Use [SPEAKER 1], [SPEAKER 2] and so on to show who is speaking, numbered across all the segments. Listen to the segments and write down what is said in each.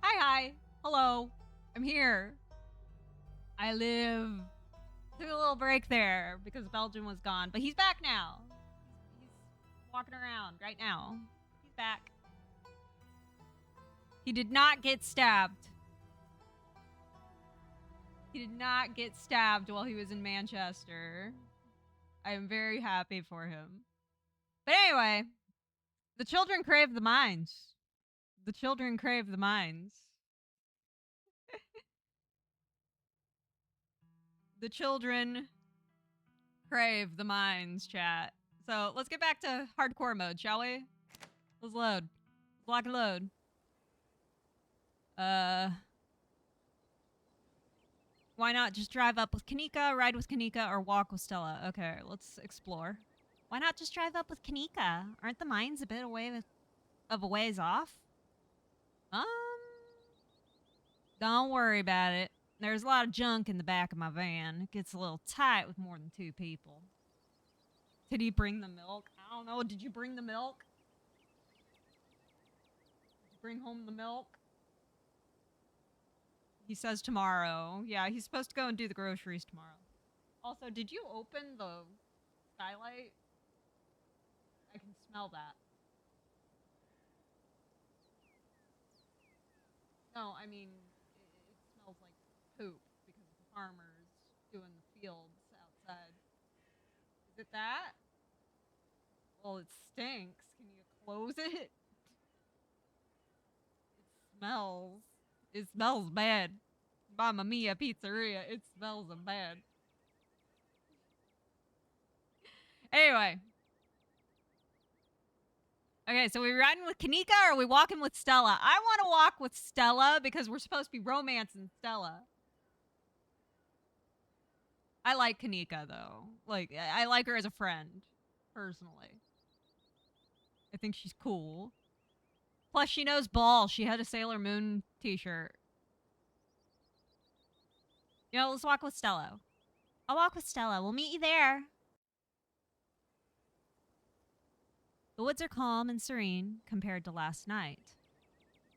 [SPEAKER 1] Hi, hi. Hello. I'm here. I live. Took a little break there because Belgium was gone, but he's back now. He's walking around right now. He's back. He did not get stabbed. He did not get stabbed while he was in Manchester. I am very happy for him. But anyway, the children crave the mines. The children crave the mines. The children crave the mines, chat. So let's get back to hardcore mode, shall we? Let's load. Lock and load. Why not just drive up with Kanika, ride with Kanika, or walk with Stella? Okay, let's explore. Why not just drive up with Kanika? Aren't the mines a bit of a ways off? Don't worry about it. There's a lot of junk in the back of my van. It gets a little tight with more than 2 people. Did he bring the milk? I don't know. Did you bring the milk? Did you bring home the milk? He says tomorrow. Yeah, he's supposed to go and do the groceries tomorrow. Also, did you open the skylight? I can smell that. No, I mean, it smells like poop because the farmers doing the fields outside. Is it that? Well, it stinks. Can you close it? It smells. It smells bad. Mamma Mia Pizzeria. It smells bad. Anyway. Okay, so we riding with Kanika or are we walking with Stella? I want to walk with Stella because we're supposed to be romancing Stella. I like Kanika though. Like, I like her as a friend, personally. I think she's cool. Plus, she knows ball. She had a Sailor Moon t-shirt. You know, let's walk with Stella. I'll walk with Stella. We'll meet you there. The woods are calm and serene compared to last night.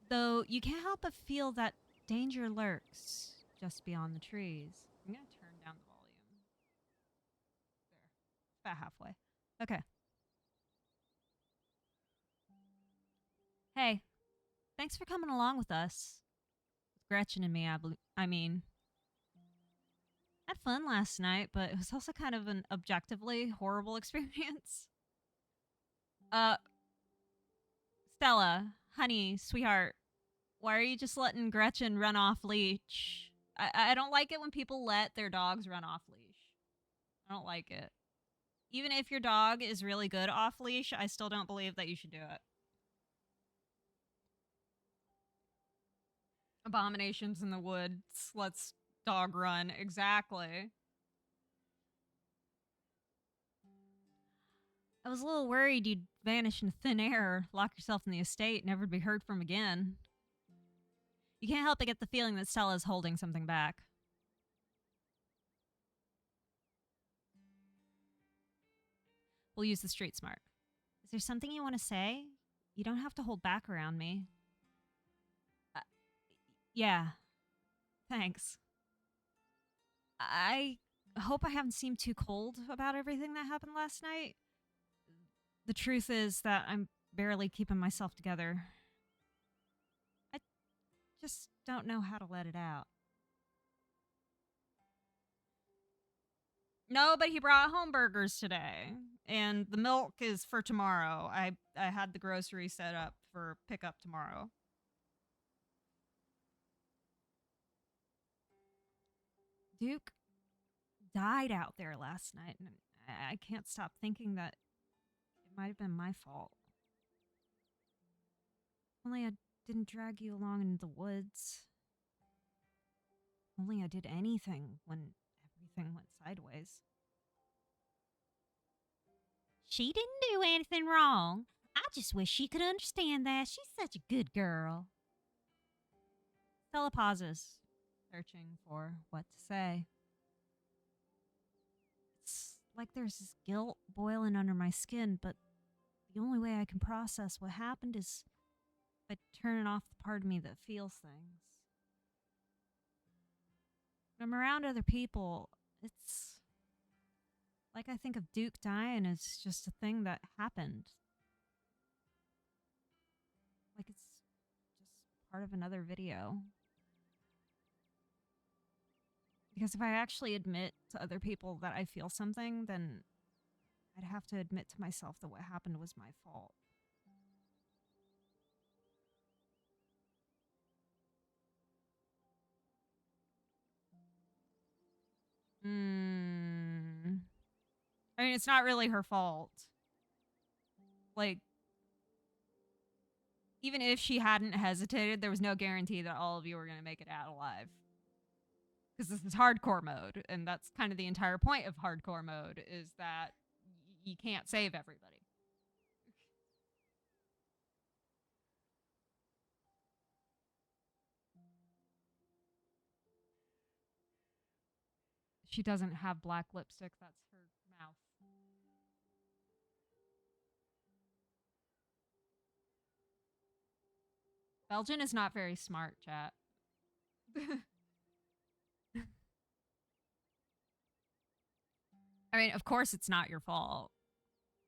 [SPEAKER 1] Though you can't help but feel that danger lurks just beyond the trees. I'm going to turn down the volume. There. About halfway. Okay. Hey, thanks for coming along with us. Gretchen and me, I mean. Had fun last night, but it was also kind of an objectively horrible experience. Stella, honey, sweetheart, why are you just letting Gretchen run off leash? I don't like it when people let their dogs run off leash. I don't like it. Even if your dog is really good off leash, I still don't believe that you should do it. Abominations in the woods lets dog run. Exactly. I was a little worried you'd vanish into thin air, lock yourself in the estate, never to be heard from again. You can't help but get the feeling that Stella's holding something back. We'll use the street smart. Is there something you want to say? You don't have to hold back around me. Yeah. Thanks. I hope I haven't seemed too cold about everything that happened last night. The truth is that I'm barely keeping myself together. I just don't know how to let it out. No, but he brought home burgers today. And the milk is for tomorrow. I had the grocery set up for pickup tomorrow. Duke died out there last night, and I can't stop thinking that it might have been my fault. Only I didn't drag you along into the woods. Only I did anything when everything went sideways. She didn't do anything wrong. I just wish she could understand that. She's such a good girl. Stella pauses, searching for what to say. It's like there's this guilt boiling under my skin, but the only way I can process what happened is by turning off the part of me that feels things. When I'm around other people, it's like I think of Duke dying as just a thing that happened. Like it's just part of another video. Because if I actually admit to other people that I feel something, then I'd have to admit to myself that what happened was my fault. I mean, it's not really her fault. Like, even if she hadn't hesitated, there was no guarantee that all of you were going to make it out alive. Because this is hardcore mode, and that's kind of the entire point of hardcore mode, is that you can't save everybody. She doesn't have black lipstick, that's her mouth. Belgian is not very smart, chat. I mean, of course it's not your fault.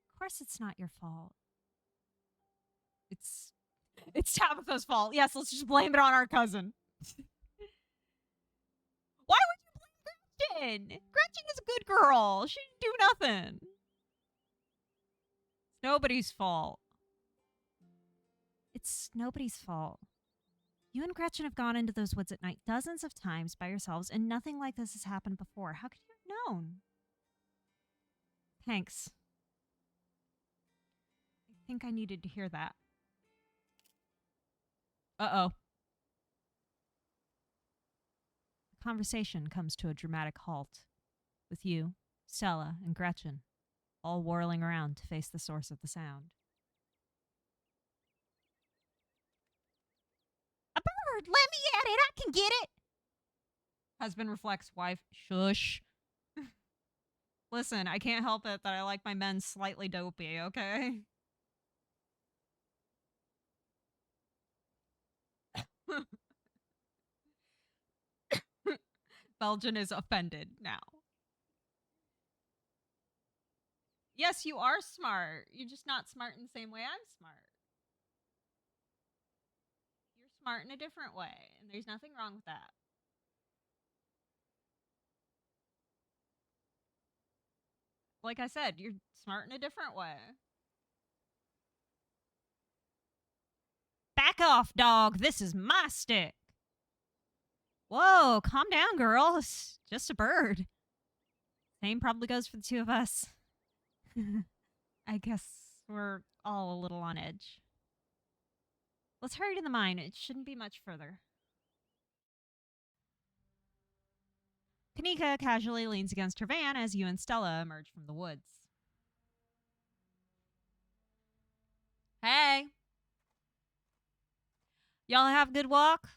[SPEAKER 1] Of course it's not your fault. It's Tabitha's fault. Yes, let's just blame it on our cousin. Why would you blame Gretchen? Gretchen is a good girl. She didn't do nothing. It's nobody's fault. It's nobody's fault. You and Gretchen have gone into those woods at night dozens of times by yourselves, and nothing like this has happened before. How could you have known? Thanks. I think I needed to hear that. Uh-oh. The conversation comes to a dramatic halt, with you, Stella, and Gretchen all whirling around to face the source of the sound. A bird! Let me at it! I can get it! Husband reflects, wife, shush. Listen, I can't help it that I like my men slightly dopey, okay? Belgian is offended now. Yes, you are smart. You're just not smart in the same way I'm smart. You're smart in a different way, and there's nothing wrong with that. Like I said, you're smart in a different way. Back off, dog. This is my stick. Whoa, calm down, girl. It's just a bird. Same probably goes for the two of us. I guess we're all a little on edge. Let's hurry to the mine. It shouldn't be much further. Kanika casually leans against her van as you and Stella emerge from the woods. Hey. Y'all have a good walk?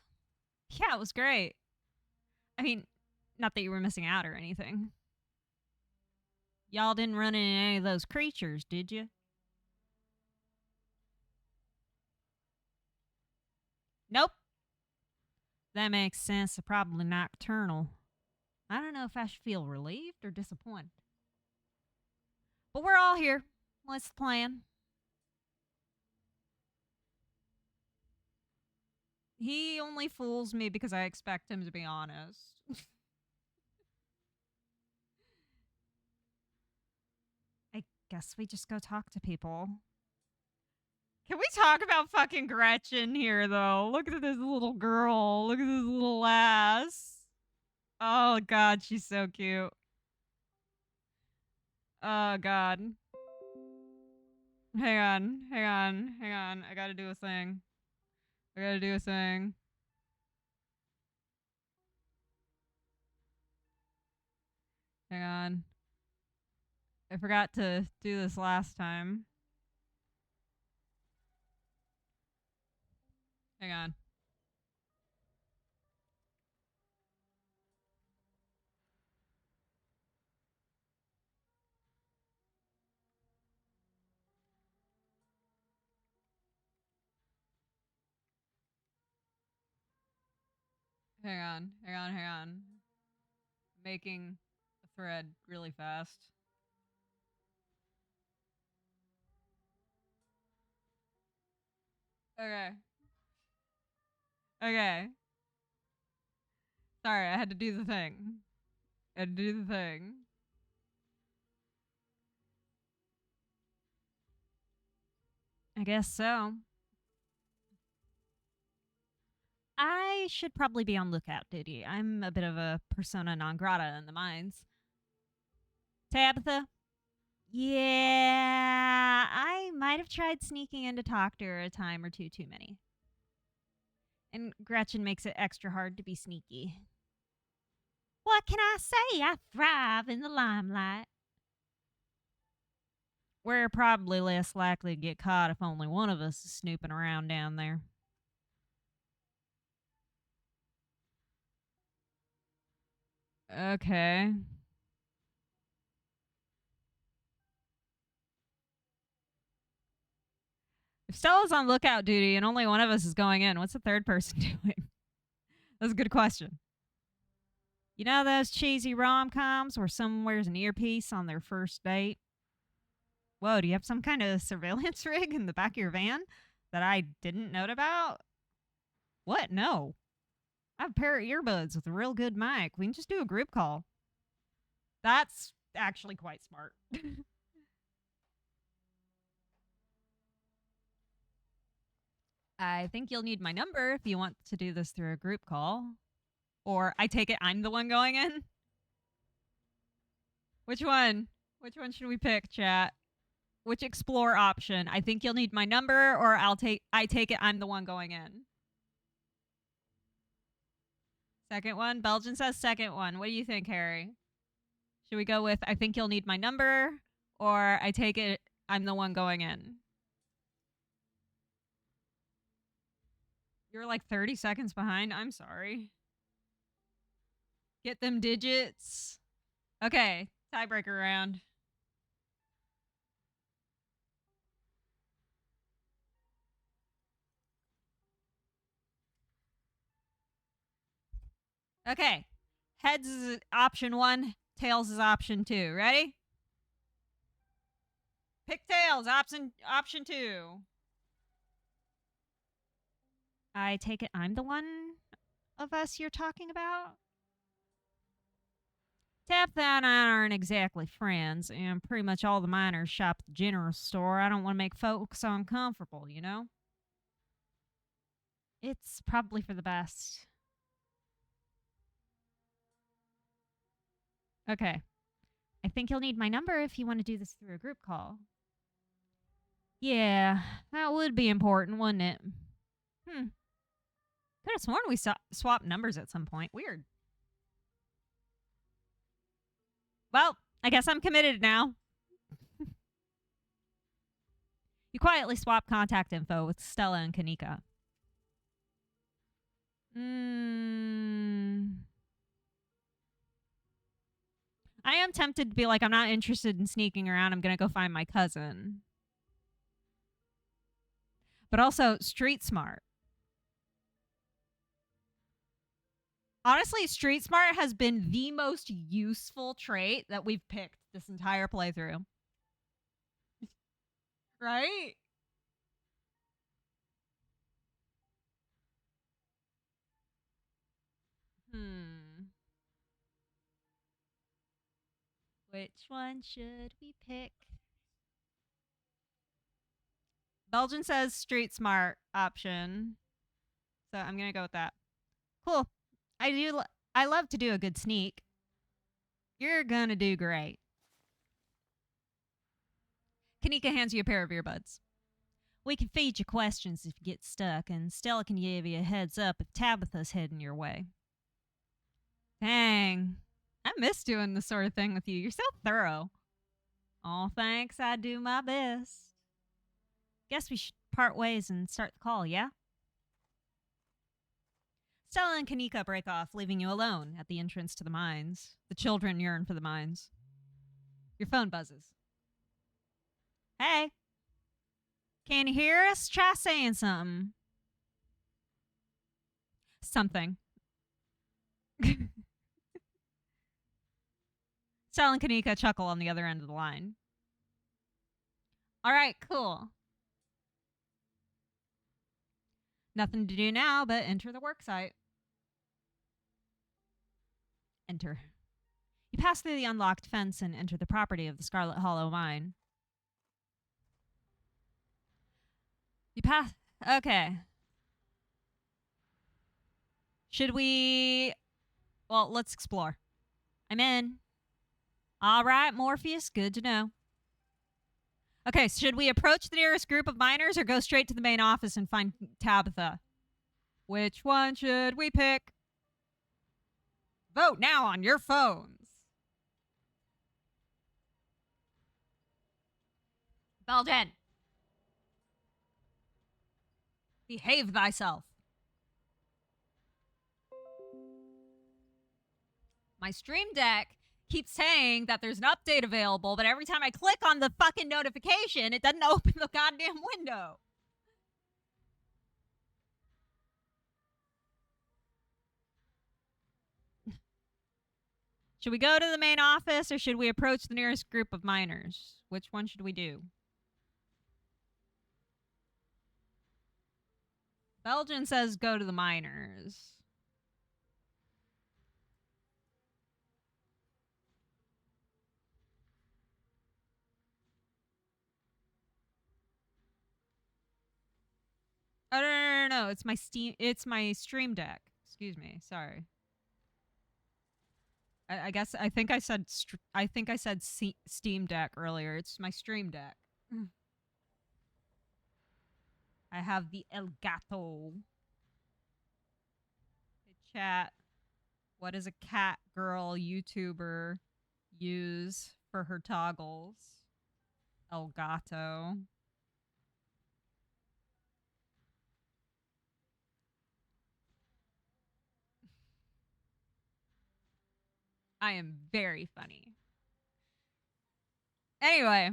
[SPEAKER 1] Yeah, it was great. I mean, not that you were missing out or anything. Y'all didn't run into any of those creatures, did you? Nope. That makes sense. They're probably nocturnal. I don't know if I should feel relieved or disappointed. But we're all here. What's the plan? He only fools me because I expect him to be honest. I guess we just go talk to people. Can we talk about fucking Gretchen here, though? Look at this little girl. Look at this little ass. Oh, God, she's so cute. Oh, God. Hang on. I gotta do a thing. Hang on. I forgot to do this last time. Hang on. Hang on. Making a thread really fast. Okay. Okay. Sorry, I had to do the thing. I had to do the thing. I guess so. I should probably be on lookout duty. I'm a bit of a persona non grata in the mines. Tabitha? Yeah, I might have tried sneaking in to talk to her a time or two too many. And Gretchen makes it extra hard to be sneaky. What can I say? I thrive in the limelight. We're probably less likely to get caught if only one of us is snooping around down there. Okay. If Stella's on lookout duty and only one of us is going in, what's the third person doing? That's a good question. You know those cheesy rom-coms where someone wears an earpiece on their first date? Whoa, do you have some kind of surveillance rig in the back of your van that I didn't note about? What? No. I have a pair of earbuds with a real good mic. We can just do a group call. That's actually quite smart. I think you'll need my number if you want to do this through a group call. Or I take it I'm the one going in? Which one? Which one should we pick, chat? Which explore option? I think you'll need my number, or I take it I'm the one going in. Second one? Belgian says second one. What do you think, Harry? Should we go with I think you'll need my number, or I take it I'm the one going in? You're like 30 seconds behind. I'm sorry. Get them digits. Okay, tiebreaker round. Okay. Heads is option 1, tails is option 2. Ready? Pick tails, option 2. I take it I'm the one of us you're talking about? Tabitha and I aren't exactly friends, and pretty much all the miners shop at the general store. I don't want to make folks uncomfortable, you know? It's probably for the best. Okay. I think you'll need my number if you want to do this through a group call. Yeah, that would be important, wouldn't it? Could have sworn we swapped numbers at some point. Weird. Well, I guess I'm committed now. You quietly swap contact info with Stella and Kanika. I am tempted to be like, I'm not interested in sneaking around. I'm going to go find my cousin. But also, street smart. Honestly, street smart has been the most useful trait that we've picked this entire playthrough. Right? Which one should we pick? Belgian says street smart option. So I'm going to go with that. Cool. I love to do a good sneak. You're going to do great. Kanika hands you a pair of earbuds. We can feed you questions if you get stuck, and Stella can give you a heads up if Tabitha's heading your way. Dang. I miss doing this sort of thing with you. You're so thorough. Aw, thanks. I do my best. Guess we should part ways and start the call, yeah? Stella and Kanika break off, leaving you alone at the entrance to the mines. The children yearn for the mines. Your phone buzzes. Hey. Can you hear us? Try saying something. Something. Sal and Kanika chuckle on the other end of the line. All right, cool. Nothing to do now but enter the worksite. Enter. You pass through the unlocked fence and enter the property of the Scarlet Hollow mine. You pass. Okay. Should we. Well, let's explore. I'm in. All right, Morpheus. Good to know. Okay, so should we approach the nearest group of miners or go straight to the main office and find Tabitha? Which one should we pick? Vote now on your phones. Belden. Behave thyself. My Stream Deck keeps saying that there's an update available, but every time I click on the fucking notification, it doesn't open the goddamn window. Should we go to the main office or should we approach the nearest group of miners? Which one should we do? Belgian says go to the miners. Oh no! It's my Stream Deck. Excuse me. Sorry. I guess I think I said Steam Deck earlier. It's my Stream Deck. I have the Elgato. Hey, chat. What does a cat girl YouTuber use for her toggles? Elgato. I am very funny. Anyway.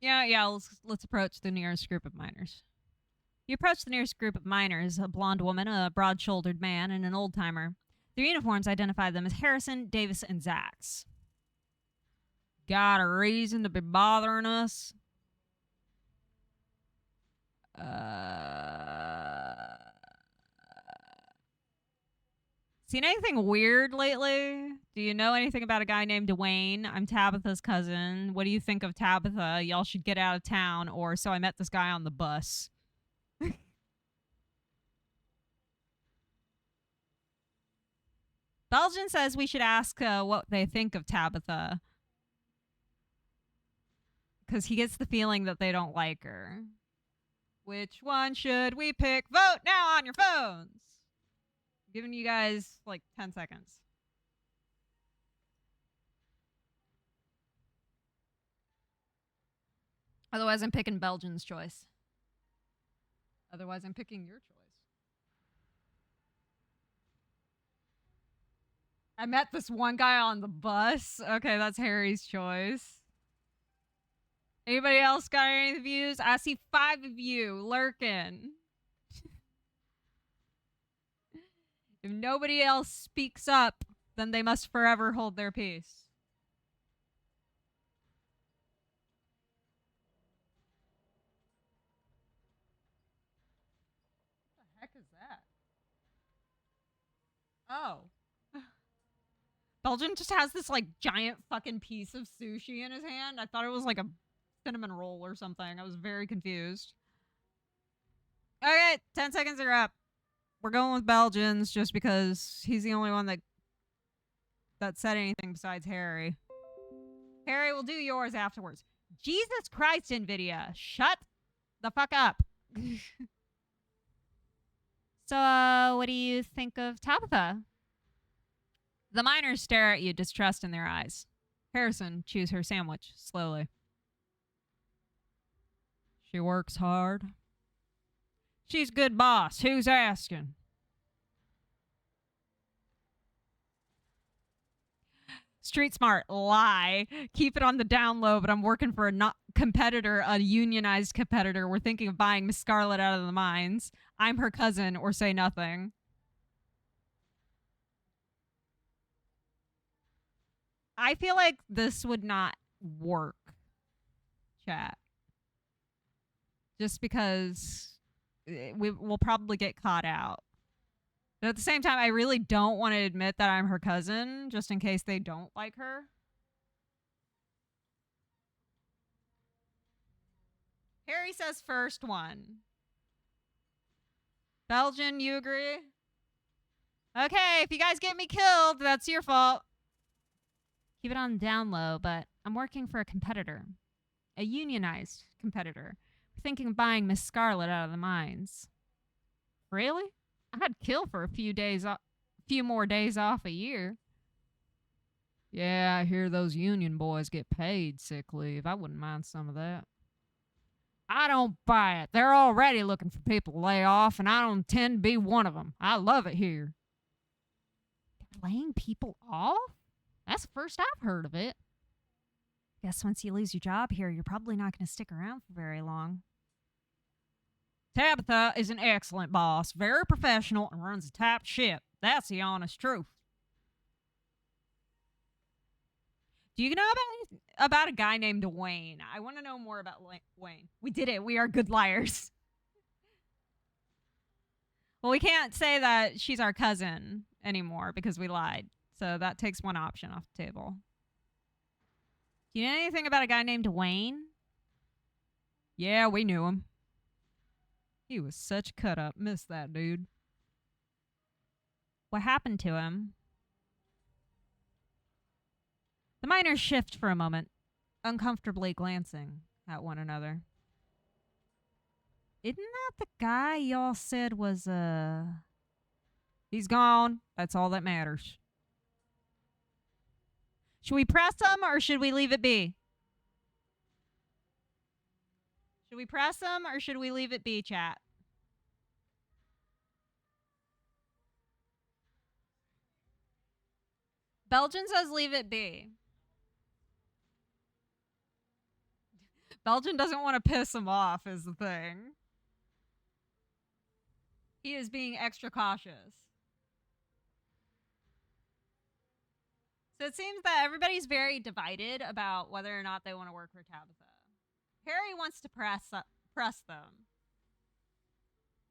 [SPEAKER 1] Yeah, let's approach the nearest group of miners. You approach the nearest group of miners, a blonde woman, a broad-shouldered man, and an old-timer. Their uniforms identify them as Harrison, Davis, and Zax. Got a reason to be bothering us? Seen anything weird lately? Do you know anything about a guy named Dwayne? I'm Tabitha's cousin. What do you think of Tabitha? Y'all should get out of town, or so I met this guy on the bus. Belgian says we should ask what they think of Tabitha. Because he gets the feeling that they don't like her. Which one should we pick? Vote now on your phones! I'm giving you guys like 10 seconds. Otherwise, I'm picking Belgian's choice. Otherwise, I'm picking your choice. I met this one guy on the bus. Okay, that's Harry's choice. Anybody else got any views? I see 5 of you lurking. If nobody else speaks up, then they must forever hold their peace. What the heck is that? Oh. Belgian just has this, like, giant fucking piece of sushi in his hand. I thought it was, like, a cinnamon roll or something. I was very confused. Okay, 10 seconds are up. We're going with Belgians just because he's the only one that said anything besides Harry. Harry, will do yours afterwards. Jesus Christ, NVIDIA. Shut the fuck up. So, what do you think of Tabitha? The miners stare at you, distrust in their eyes. Harrison chews her sandwich slowly. She works hard. She's a good boss. Who's asking? Street smart. Lie. Keep it on the down low, but I'm working for a competitor, a unionized competitor. We're thinking of buying Miss Scarlet out of the mines. I'm her cousin, or say nothing. I feel like this would not work, chat. Just because we'll probably get caught out. But at the same time, I really don't want to admit that I'm her cousin, just in case they don't like her. Harry says first one. Belgian, you agree? Okay, if you guys get me killed, that's your fault. Keep it on the down low, but I'm working for a competitor. A unionized competitor. We're thinking of buying Miss Scarlet out of the mines. Really? I'd kill for a few more days off a year. Yeah, I hear those union boys get paid sick leave. I wouldn't mind some of that. I don't buy it. They're already looking for people to lay off, and I don't intend to be one of them. I love it here. They're laying people off? That's the first I've heard of it. Guess once you lose your job here, you're probably not going to stick around for very long. Tabitha is an excellent boss, very professional, and runs a tight ship. That's the honest truth. Do you know about a guy named Wayne? I want to know more about Wayne. We did it. We are good liars. Well, we can't say that she's our cousin anymore because we lied. So that takes one option off the table. Do you know anything about a guy named Wayne? Yeah, we knew him. He was such a cut up. Miss that dude. What happened to him? The miners shift for a moment, uncomfortably glancing at one another. Isn't that the guy y'all said was, He's gone. That's all that matters. Should we press him or should we leave it be? Should we press him or should we leave it be, chat? Belgian says leave it be. Belgian doesn't want to piss him off is the thing. He is being extra cautious. So it seems that everybody's very divided about whether or not they want to work for Tabitha. Harry wants to press them.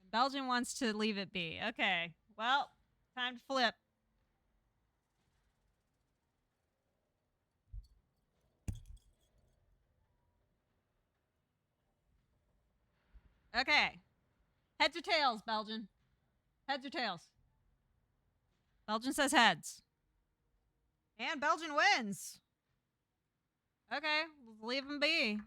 [SPEAKER 1] And Belgian wants to leave it be. Okay, well, time to flip. Okay. Heads or tails, Belgian? Heads or tails? Belgian says heads. And Belgian wins. Okay, we'll leave him be.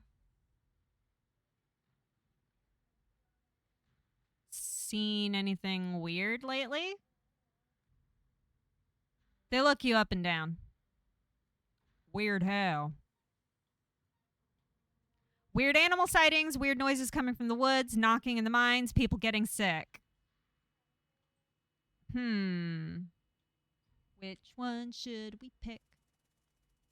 [SPEAKER 1] Seen anything weird lately? They look you up and down. Weird how? Weird animal sightings, weird noises coming from the woods, knocking in the mines, people getting sick. Which one should we pick?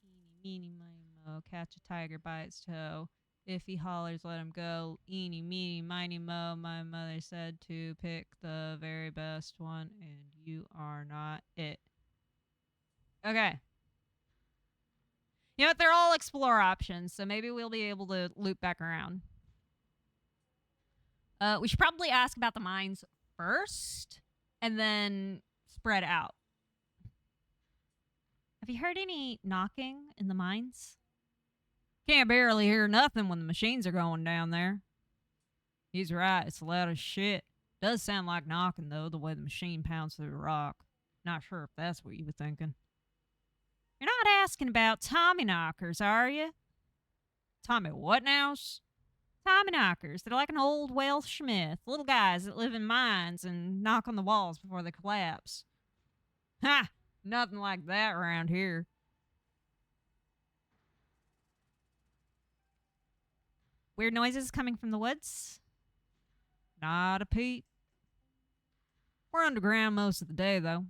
[SPEAKER 1] Eeny, meeny, miny, mo. Catch a tiger by its toe. If he hollers, let him go. Eeny, meeny, miny, mo. My mother said to pick the very best one, and you are not it. Okay. You know what? They're all explore options, so maybe we'll be able to loop back around. We should probably ask about the mines first, and then spread out. Have you heard any knocking in the mines? Can't barely hear nothing when the machines are going down there. He's right, it's loud as shit. Does sound like knocking, though, the way the machine pounds through the rock. Not sure if that's what you were thinking. You're not asking about Tommy knockers, are you? Tommy what nows? Tommy knockers. They're like an old Welsh myth. Little guys that live in mines and knock on the walls before they collapse. Ha! Nothing like that around here. Weird noises coming from the woods? Not a peep. We're underground most of the day, though.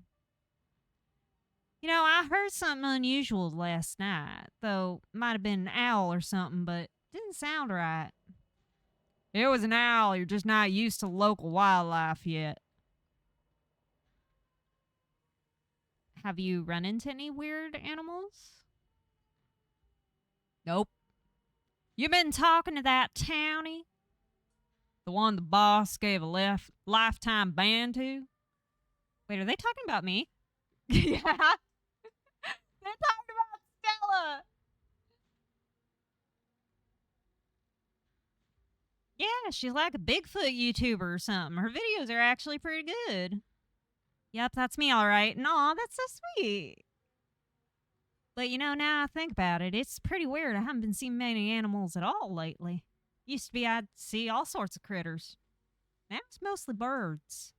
[SPEAKER 1] You know, I heard something unusual last night, though might have been an owl or something, but didn't sound right. It was an owl. You're just not used to local wildlife yet. Have you run into any weird animals? Nope. You been talking to that townie? The one the boss gave a lifetime ban to? Wait, are they talking about me? Yeah. They're talking about Stella. Yeah, she's like a Bigfoot YouTuber or something. Her videos are actually pretty good. Yep, that's me, all right. No, that's so sweet. But now I think about it, it's pretty weird. I haven't been seeing many animals at all lately. Used to be I'd see all sorts of critters. Now it's mostly birds.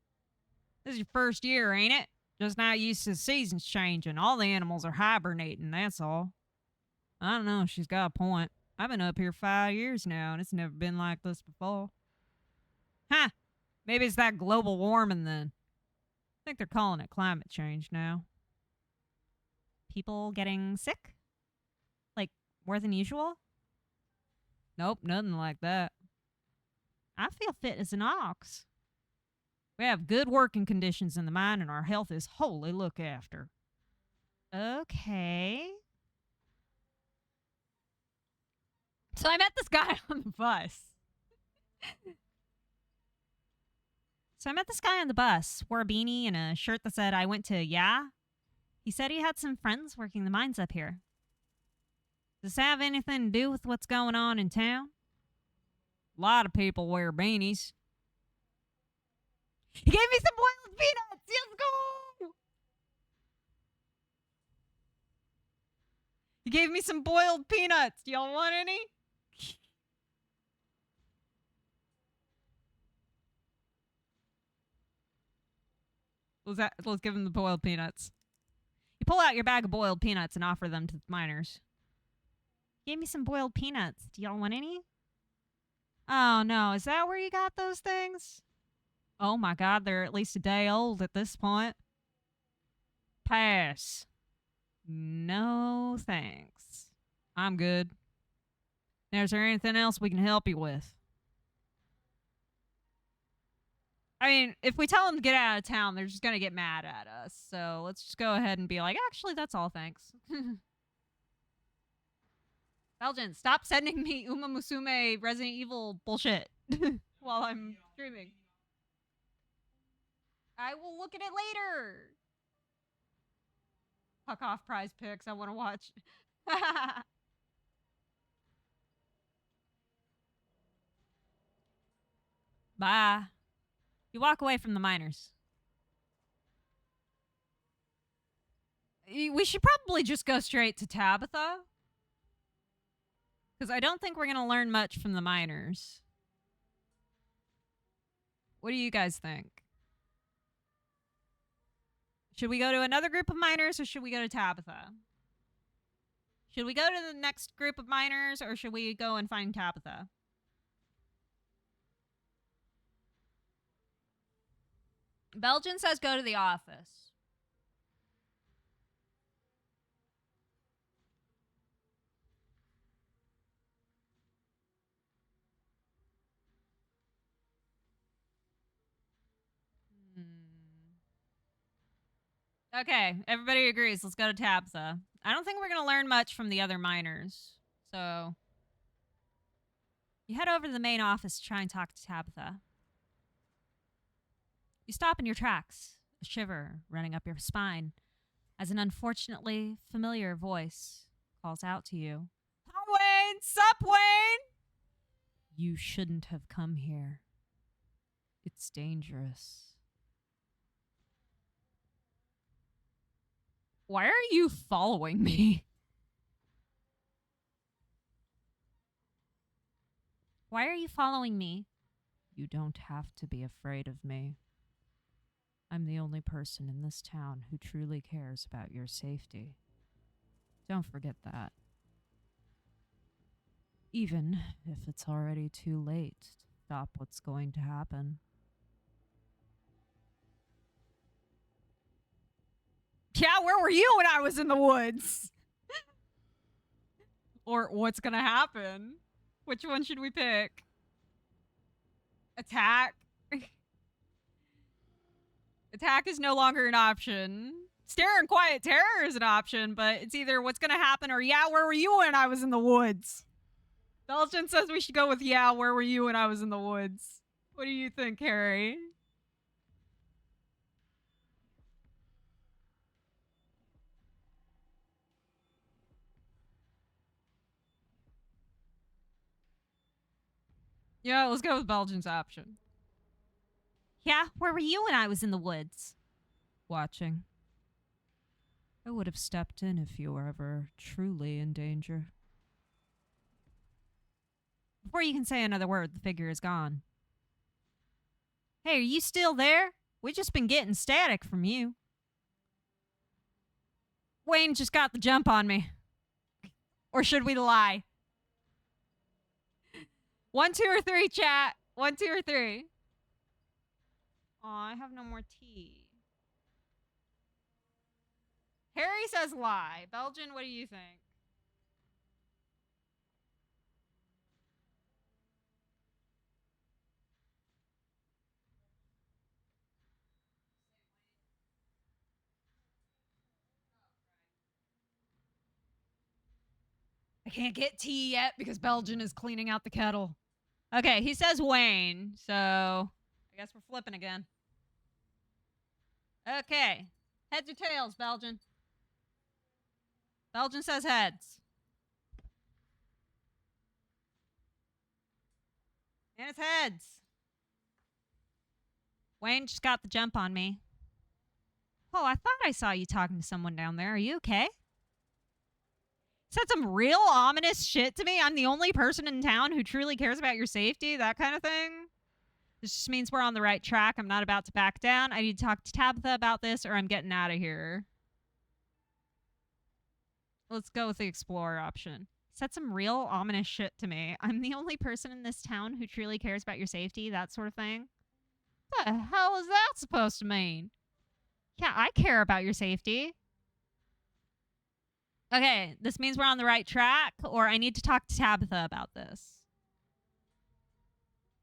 [SPEAKER 1] This is your first year, ain't it? Just now used to the seasons changing. All the animals are hibernating, that's all. I don't know, she's got a point. I've been up here 5 years now, and it's never been like this before. Huh. Maybe it's that global warming then. I think they're calling it climate change now. People getting sick? Like, more than usual? Nope, nothing like that. I feel fit as an ox. We have good working conditions in the mine, and our health is wholly looked after. Okay. So I met this guy on the bus. Wore a beanie and a shirt that said, I went to Yeah. He said he had some friends working the mines up here. Does this have anything to do with what's going on in town? A lot of people wear beanies. He gave me some boiled peanuts! Let's go! He gave me some boiled peanuts. Do y'all want any? Let's give him the boiled peanuts. You pull out your bag of boiled peanuts and offer them to the miners. He gave me some boiled peanuts. Do y'all want any? Oh no, is that where you got those things? Oh my god, they're at least a day old at this point. Pass. No thanks. I'm good. Now, is there anything else we can help you with? I mean, if we tell them to get out of town, they're just going to get mad at us. So let's just go ahead and be like, actually, that's all, thanks. Belgian, stop sending me Uma Musume Resident Evil bullshit while I'm streaming. I will look at it later. Fuck off, Prize Picks. I want to watch. Bye. You walk away from the miners. We should probably just go straight to Tabitha. Because I don't think we're going to learn much from the miners. What do you guys think? Should we go to another group of miners or should we go to Tabitha? Should we go to the next group of miners or should we go and find Tabitha? Belgian says go to the office. Okay, everybody agrees. Let's go to Tabitha. I don't think we're going to learn much from the other miners. So, you head over to the main office to try and talk to Tabitha. You stop in your tracks, a shiver running up your spine, as an unfortunately familiar voice calls out to you. Hi, Wayne! Sup, Wayne? You shouldn't have come here. It's dangerous. Why are you following me? Why are you following me? You don't have to be afraid of me. I'm the only person in this town who truly cares about your safety. Don't forget that. Even if it's already too late to stop what's going to happen. Yeah, where were you when I was in the woods? Or what's gonna happen? Which one should we pick? Attack? Attack is no longer an option. Stare and quiet terror is an option, but it's either what's gonna happen or yeah, where were you when I was in the woods? Belgian says we should go with yeah, where were you when I was in the woods? What do you think, Harry? Yeah, let's go with Belgian's option. Yeah, where were you when I was in the woods? Watching. I would have stepped in if you were ever truly in danger. Before you can say another word, the figure is gone. Hey, are you still there? We've just been getting static from you. Wayne just got the jump on me. Or should we lie? 1, 2, or 3, chat. 1, 2, or 3. Aw, I have no more tea. Harry says lie. Belgian, what do you think? I can't get tea yet because Belgian is cleaning out the kettle. Okay, he says Wayne, so I guess we're flipping again. Okay. Heads or tails, Belgian? Belgian says heads. And it's heads. Wayne just got the jump on me. Oh, I thought I saw you talking to someone down there. Are you okay? Said some real ominous shit to me. I'm the only person in town who truly cares about your safety, that kind of thing. This just means we're on the right track. I'm not about to back down. I need to talk to Tabitha about this or I'm getting out of here. Let's go with the explorer option. Said some real ominous shit to me. I'm the only person in this town who truly cares about your safety, that sort of thing. What the hell is that supposed to mean? Yeah, I care about your safety. Okay, this means we're on the right track, or I need to talk to Tabitha about this.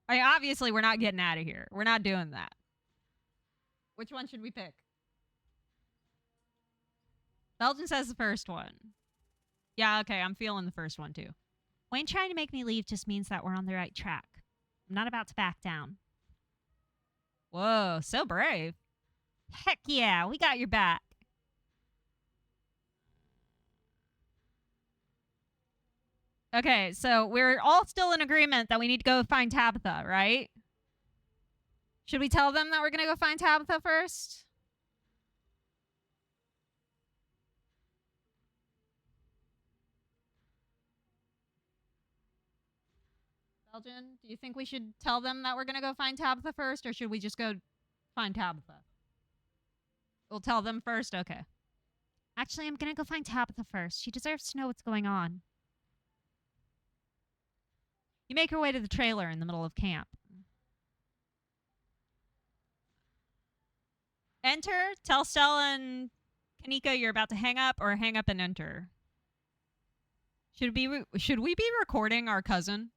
[SPEAKER 1] Obviously, we're not getting out of here. We're not doing that. Which one should we pick? Belgian says the first one. Yeah, okay, I'm feeling the first one too. Wayne trying to make me leave just means that we're on the right track. I'm not about to back down. Whoa, so brave. Heck yeah, we got your back. Okay, so we're all still in agreement that we need to go find Tabitha, right? Should we tell them that we're going to go find Tabitha first? Belgian, do you think we should tell them that we're going to go find Tabitha first, or should we just go find Tabitha? We'll tell them first? Okay. Actually, I'm going to go find Tabitha first. She deserves to know what's going on. You make your way to the trailer in the middle of camp. Enter, tell Stella and Kanika you're about to hang up, or hang up and enter. Should we be recording our cousin?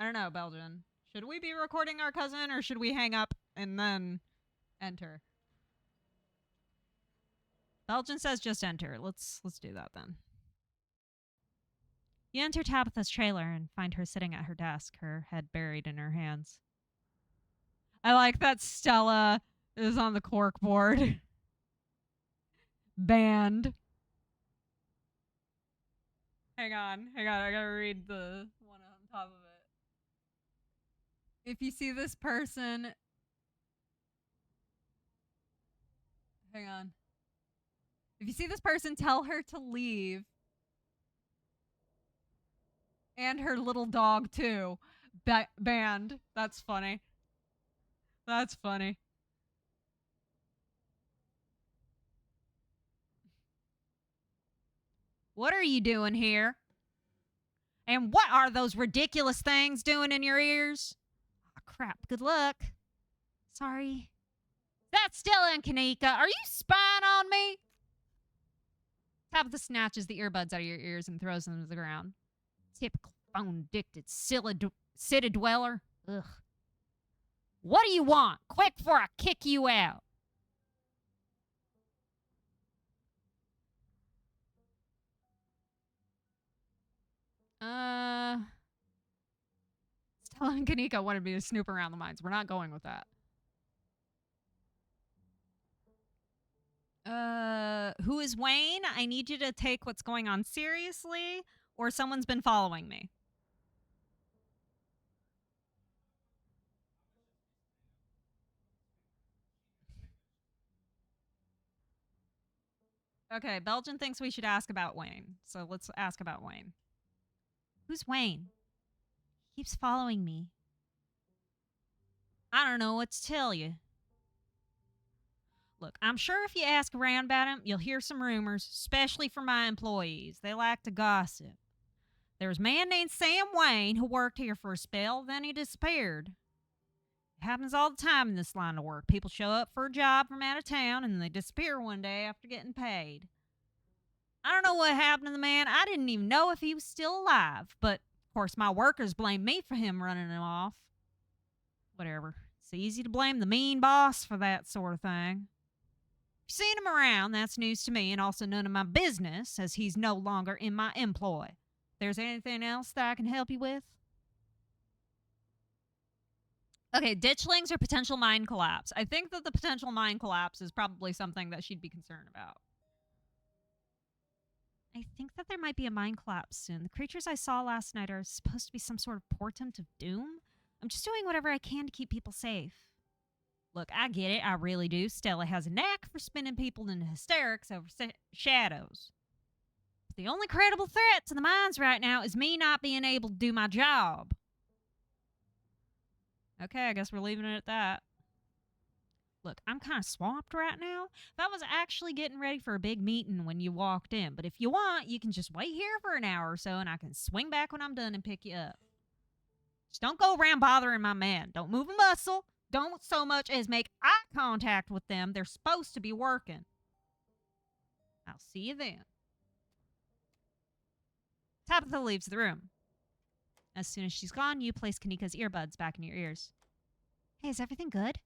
[SPEAKER 1] I don't know, Belgian. Should we be recording our cousin, or should we hang up and then enter? Belgian says just enter. Let's do that then. You enter Tabitha's trailer and find her sitting at her desk, her head buried in her hands. I like that Stella is on the cork board. Banned. Hang on. I gotta read the one on top of it. If you see this person... Hang on. If you see this person, tell her to leave. And her little dog, too. Banned. That's funny. That's funny. What are you doing here? And what are those ridiculous things doing in your ears? Oh, crap. Good luck. Sorry. That's Stella and Kanika. Are you spying on me? Tabitha snatches the earbuds out of your ears and throws them to the ground. Typical. Bone-addicted city dweller. Ugh. What do you want? Quick before I kick you out. Stella and Kanika wanted me to snoop around the mines. We're not going with that. Who is Wayne? I need you to take what's going on seriously, or someone's been following me. Okay, Belgian thinks we should ask about Wayne. So let's ask about Wayne. Who's Wayne? He keeps following me. I don't know what to tell you. Look, I'm sure if you ask around about him, you'll hear some rumors, especially from my employees. They like to gossip. There was a man named Sam Wayne who worked here for a spell, then he disappeared. It happens all the time in this line of work. People show up for a job from out of town and they disappear one day after getting paid. I don't know what happened to the man. I didn't even know if he was still alive. But, of course, my workers blame me for him running him off. Whatever. It's easy to blame the mean boss for that sort of thing. If you've seen him around, that's news to me and also none of my business, as he's no longer in my employ. If there's anything else that I can help you with? Okay, ditchlings or potential mine collapse. I think that the potential mine collapse is probably something that she'd be concerned about. I think that there might be a mine collapse soon. The creatures I saw last night are supposed to be some sort of portent of doom. I'm just doing whatever I can to keep people safe. Look, I get it. I really do. Stella has a knack for spinning people into hysterics over shadows. But the only credible threat to the mines right now is me not being able to do my job. Okay, I guess we're leaving it at that. Look, I'm kind of swamped right now. I was actually getting ready for a big meeting when you walked in. But if you want, you can just wait here for an hour or so and I can swing back when I'm done and pick you up. Just don't go around bothering my men. Don't move a muscle. Don't so much as make eye contact with them. They're supposed to be working. I'll see you then. Tabitha leaves the room. As soon as she's gone, you place Kanika's earbuds back in your ears. Hey, is everything good?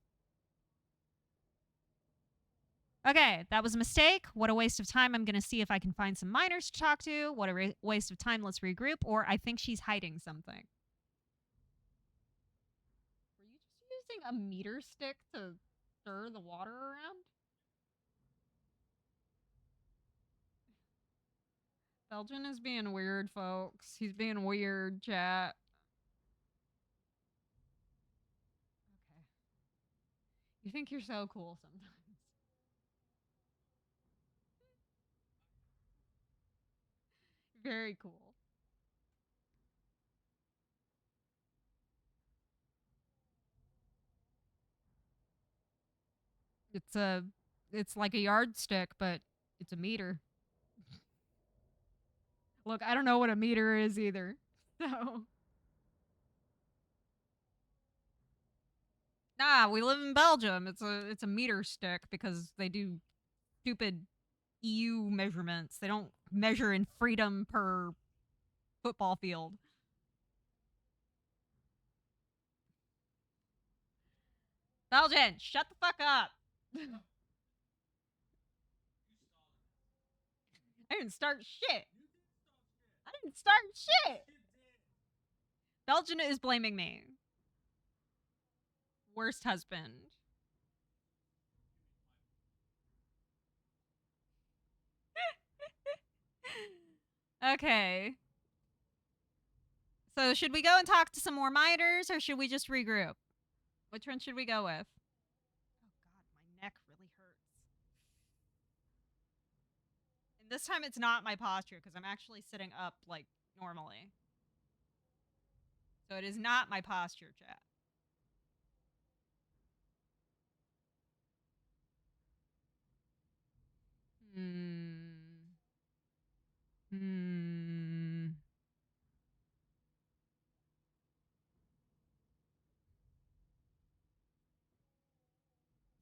[SPEAKER 1] Okay, that was a mistake. What a waste of time. I'm going to see if I can find some miners to talk to. What a waste of time. Let's regroup. Or I think she's hiding something. Were you just using a meter stick to stir the water around? Belgian is being weird, folks. He's being weird, chat. Okay. You think you're so cool sometimes. Very cool. It's like a yardstick, but it's a meter. Look, I don't know what a meter is either. So nah, we live in Belgium. It's a meter stick because they do stupid EU measurements. They don't measure in freedom per football field. Belgian, shut the fuck up. I didn't start shit. I didn't start shit. Belgian is blaming me. Worst husband. Okay. So should we go and talk to some more miners or should we just regroup? Which one should we go with? Oh god, my neck really hurts. And this time it's not my posture because I'm actually sitting up like normally. So it is not my posture, chat.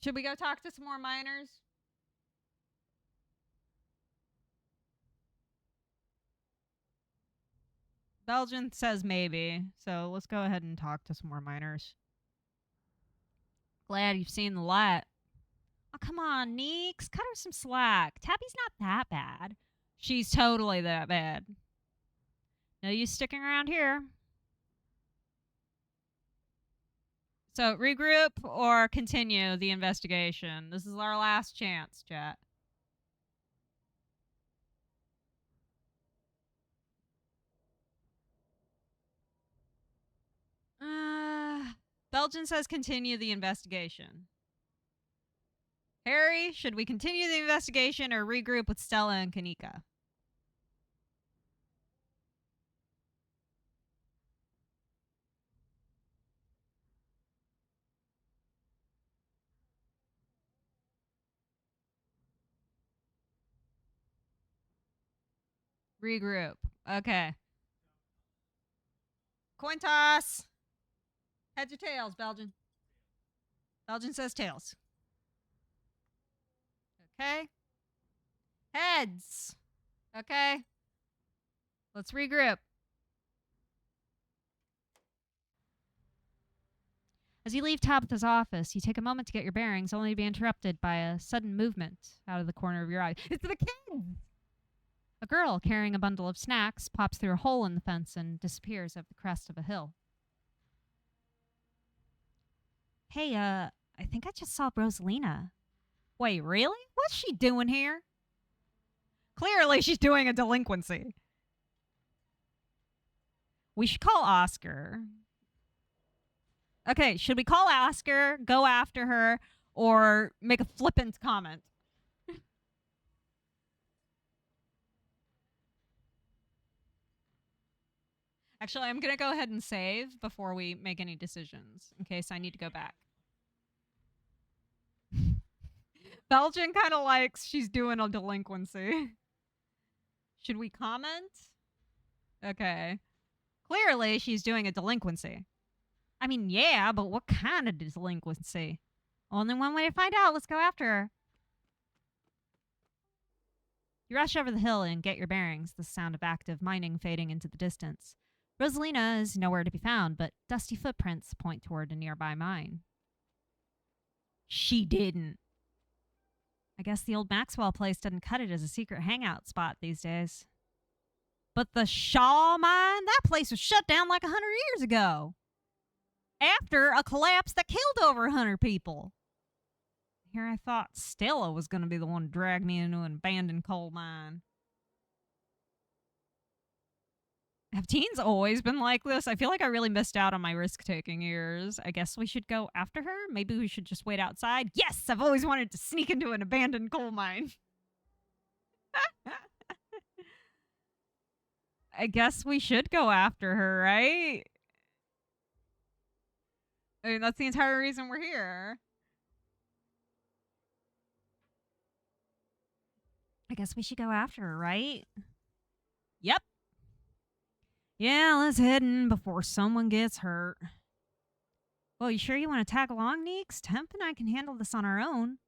[SPEAKER 1] Should we go talk to some more miners? Belgian says maybe, so let's go ahead and talk to some more miners. Glad you've seen the light. Oh, come on, Neeks. Cut her some slack. Tabby's not that bad. She's totally that bad. No use sticking around here. So, regroup or continue the investigation. This is our last chance, chat. Belgian says continue the investigation. Harry, should we continue the investigation or regroup with Stella and Kanika? Regroup. Okay. Coin toss. Heads or tails, Belgian? Belgian says tails. Okay. Heads. Okay. Let's regroup. As you leave Tabitha's office, you take a moment to get your bearings, only to be interrupted by a sudden movement out of the corner of your eye. It's the kids! A girl carrying a bundle of snacks pops through a hole in the fence and disappears at the crest of a hill. Hey, I think I just saw Rosalina. Wait, really? What's she doing here? Clearly, she's doing a delinquency. We should call Oscar. Okay, should we call Oscar, go after her, or make a flippant comment? Actually, I'm going to go ahead and save before we make any decisions, in case I need to go back. Belgian kind of likes she's doing a delinquency. Should we comment? Okay. Clearly, she's doing a delinquency. I mean, yeah, but what kind of delinquency? Only one way to find out. Let's go after her. You rush over the hill and get your bearings, the sound of active mining fading into the distance. Rosalina is nowhere to be found, but dusty footprints point toward a nearby mine. She didn't. I guess the old Maxwell place doesn't cut it as a secret hangout spot these days. But the Shaw mine? That place was shut down like 100 years ago. After a collapse that killed over 100 people. Here I thought Stella was going to be the one to drag me into an abandoned coal mine. Have teens always been like this? I feel like I really missed out on my risk-taking years. I guess we should go after her? Maybe we should just wait outside? Yes! I've always wanted to sneak into an abandoned coal mine. I guess we should go after her, right? I mean, that's the entire reason we're here. I guess we should go after her, right? Yep. Yeah, let's head in before someone gets hurt. Well, you sure you want to tag along, Neeks? Temp and I can handle this on our own.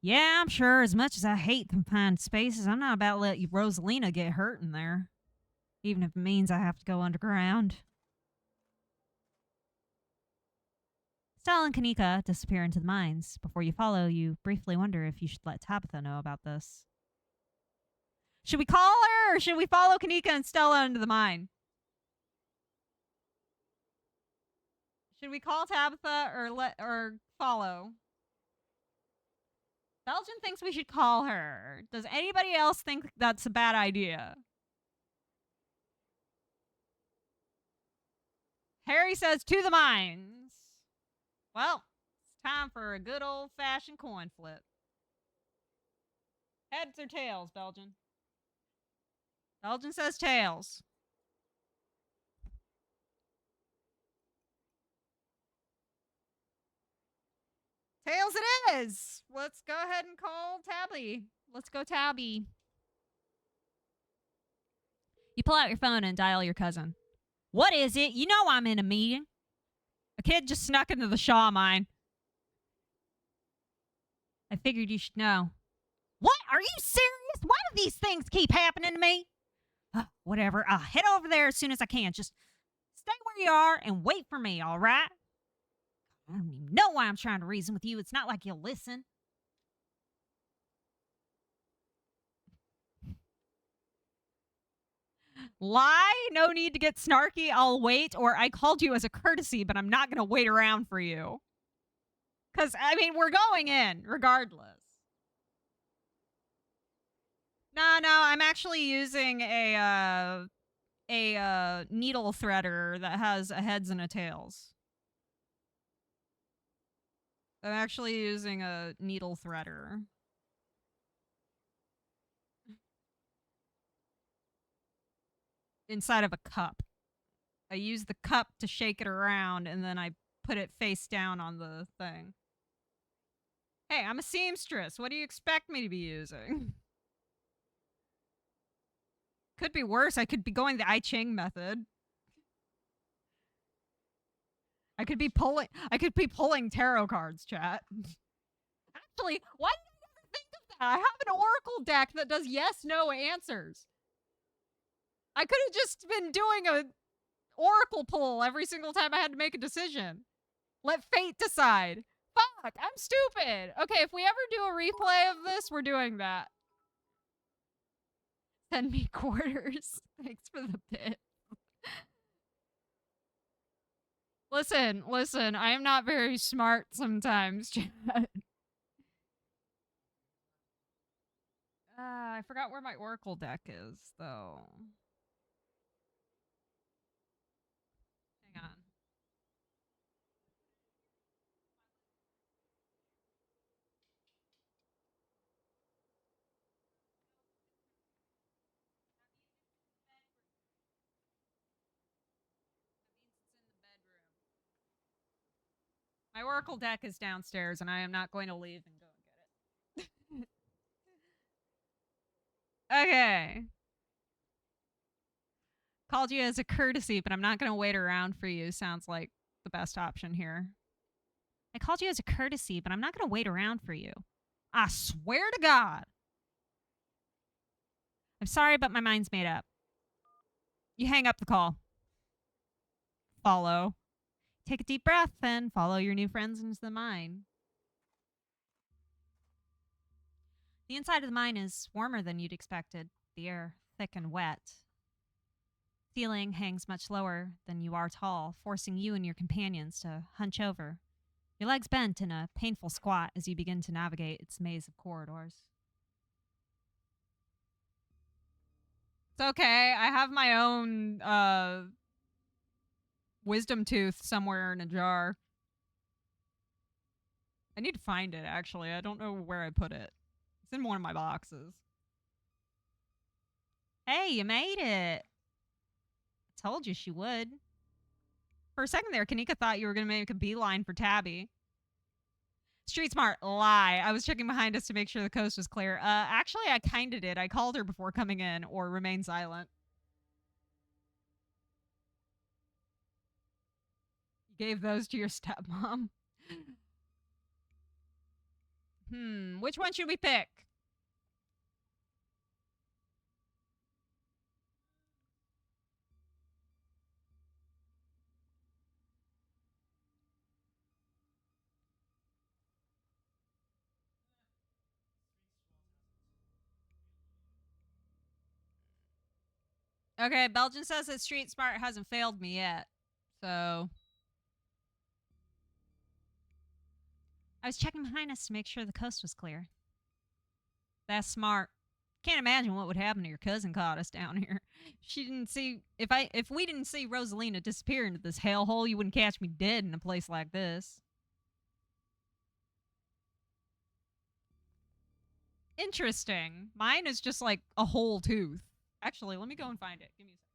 [SPEAKER 1] Yeah, I'm sure. As much as I hate confined spaces, I'm not about to let you Rosalina get hurt in there. Even if it means I have to go underground. Stella and Kanika disappear into the mines. Before you follow, you briefly wonder if you should let Tabitha know about this. Should we call her, or should we follow Kanika and Stella into the mine? Should we call Tabitha or follow? Belgian thinks we should call her. Does anybody else think that's a bad idea? Harry says to the mines. Well, it's time for a good old-fashioned coin flip. Heads or tails, Belgian? Belgian says tails. Tails it is. Let's go ahead and call Tabby. Let's go, Tabby. You pull out your phone and dial your cousin. What is it? You know I'm in a meeting. A kid just snuck into the Shaw mine. I figured you should know. What? Are you serious? Why do these things keep happening to me? Whatever. I'll head over there as soon as I can. Just stay where you are and wait for me, all right? I don't even know why I'm trying to reason with you. It's not like you'll listen. Lie? No need to get snarky. I'll wait. Or I called you as a courtesy, but I'm not going to wait around for you. Because, I mean, we're going in regardless. No, I'm actually using a needle threader that has a heads and a tails. I'm actually using a needle threader. Inside of a cup. I use the cup to shake it around, and then I put it face down on the thing. Hey, I'm a seamstress. What do you expect me to be using? Could be worse. I could be going the I Ching method. I could be pulling tarot cards, chat. Actually, why did I never think of that? I have an oracle deck that does yes/no answers. I could have just been doing a oracle pull every single time I had to make a decision. Let fate decide. Fuck, I'm stupid. Okay, if we ever do a replay of this, we're doing that. Send me quarters. Thanks for the bit. Listen, I am not very smart sometimes, chat. I forgot where my oracle deck is, though. Hang on. My oracle deck is downstairs, and I am not going to leave and go and get it. Okay. Called you as a courtesy, but I'm not going to wait around for you. Sounds like the best option here. I called you as a courtesy, but I'm not going to wait around for you. I swear to God. I'm sorry, but my mind's made up. You hang up the call. Follow. Take a deep breath and follow your new friends into the mine. The inside of the mine is warmer than you'd expected, the air thick and wet. Ceiling hangs much lower than you are tall, forcing you and your companions to hunch over. Your legs bent in a painful squat as you begin to navigate its maze of corridors. It's okay. I have my own wisdom tooth somewhere in a jar. I need to find it, actually. I don't know where I put it. It's in one of my boxes. Hey, you made it. I told you she would. For a second there, Kanika thought you were going to make a beeline for Tabby. Street smart, lie. I was checking behind us to make sure the coast was clear. Actually, I kinda did. I called her before coming in, or remain silent. You gave those to your stepmom. Which one should we pick? Okay, Belgian says that Street Smart hasn't failed me yet. So I was checking behind us to make sure the coast was clear. That's smart. Can't imagine what would happen to your cousin caught us down here. She didn't see if we didn't see Rosalina disappear into this hellhole, you wouldn't catch me dead in a place like this. Interesting. Mine is just like a whole tooth. Actually, let me go and find it. Give me a second.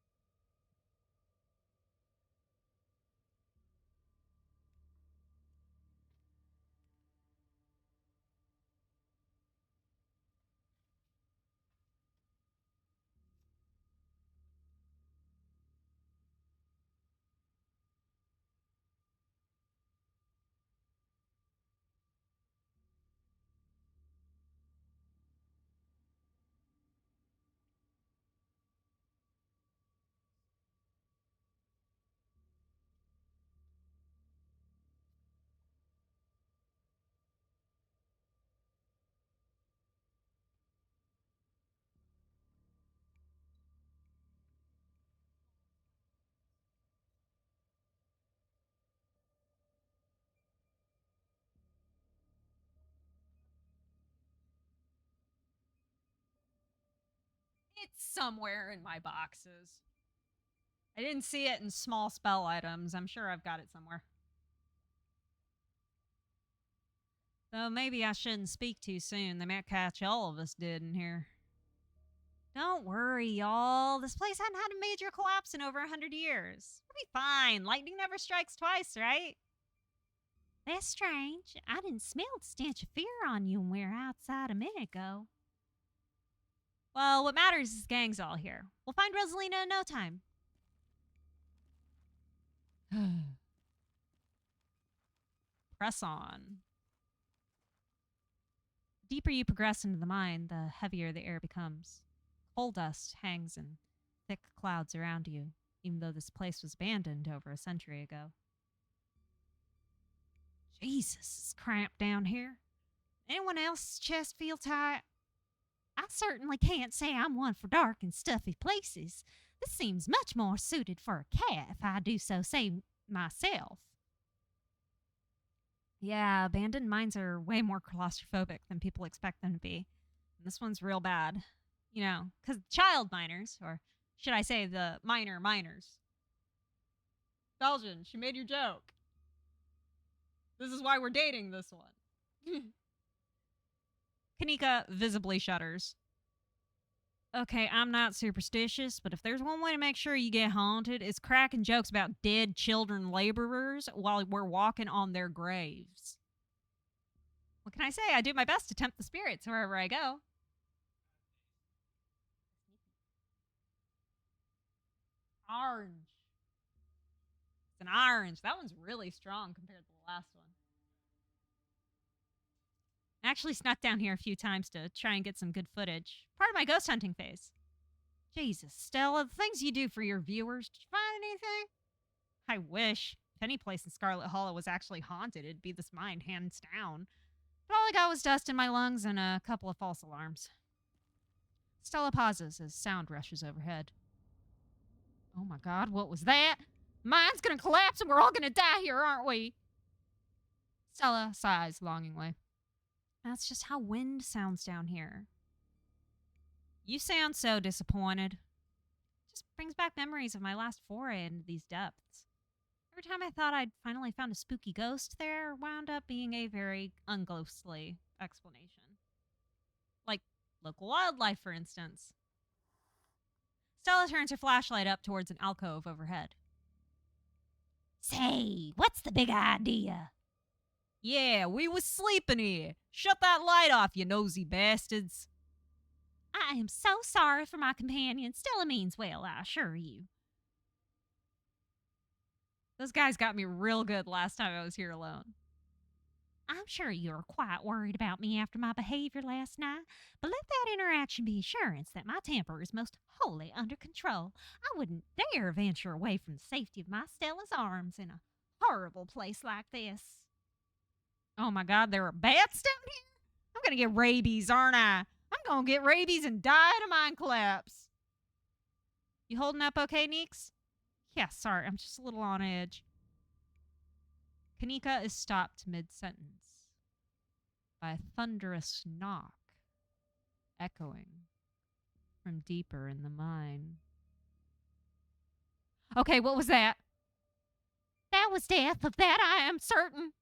[SPEAKER 1] It's somewhere in my boxes. I didn't see it in small spell items. I'm sure I've got it somewhere. Though maybe I shouldn't speak too soon. They might catch all of us dead in here. Don't worry, y'all. This place hadn't had a major collapse in over 100 years. We'll be fine. Lightning never strikes twice, right? That's strange. I didn't smell the stench of fear on you when we were outside a minute ago. Well, what matters is the gang's all here. We'll find Rosalina in no time. Press on. The deeper you progress into the mine, the heavier the air becomes. Coal dust hangs in thick clouds around you, even though this place was abandoned over a century ago. Jesus, it's cramped down here. Anyone else's chest feel tight? I certainly can't say I'm one for dark and stuffy places. This seems much more suited for a cat, if I do so say myself. Yeah, abandoned mines are way more claustrophobic than people expect them to be. And this one's real bad. You know, because child miners, or should I say the miners. Belgian, she made your joke. This is why we're dating this one. Kanika visibly shudders. Okay, I'm not superstitious, but if there's one way to make sure you get haunted, it's cracking jokes about dead children laborers while we're walking on their graves. What can I say? I do my best to tempt the spirits wherever I go. Orange. It's an orange. That one's really strong compared to the last one. I actually snuck down here a few times to try and get some good footage. Part of my ghost hunting phase. Jesus, Stella, the things you do for your viewers. Did you find anything? I wish. If any place in Scarlet Hollow was actually haunted, it'd be this mine, hands down. But all I got was dust in my lungs and a couple of false alarms. Stella pauses as sound rushes overhead. Oh my god, what was that? Mine's gonna collapse and we're all gonna die here, aren't we? Stella sighs longingly. That's just how wind sounds down here. You sound so disappointed. Just brings back memories of my last foray into these depths. Every time I thought I'd finally found a spooky ghost there, wound up being a very unghostly explanation. Like local wildlife, for instance. Stella turns her flashlight up towards an alcove overhead. Say, what's the big idea? Yeah, we was sleeping here. Shut that light off, you nosy bastards. I am so sorry for my companion. Stella means well, I assure you. Those guys got me real good last time I was here alone. I'm sure you're quite worried about me after my behavior last night, but let that interaction be assurance that my temper is most wholly under control. I wouldn't dare venture away from the safety of my Stella's arms in a horrible place like this. Oh my god, there are bats down here? I'm gonna get rabies, aren't I? I'm gonna get rabies and die in a mine collapse. You holding up okay, Neeks? Yeah, sorry, I'm just a little on edge. Kanika is stopped mid-sentence by a thunderous knock echoing from deeper in the mine. Okay, what was that? That was death, of that I am certain.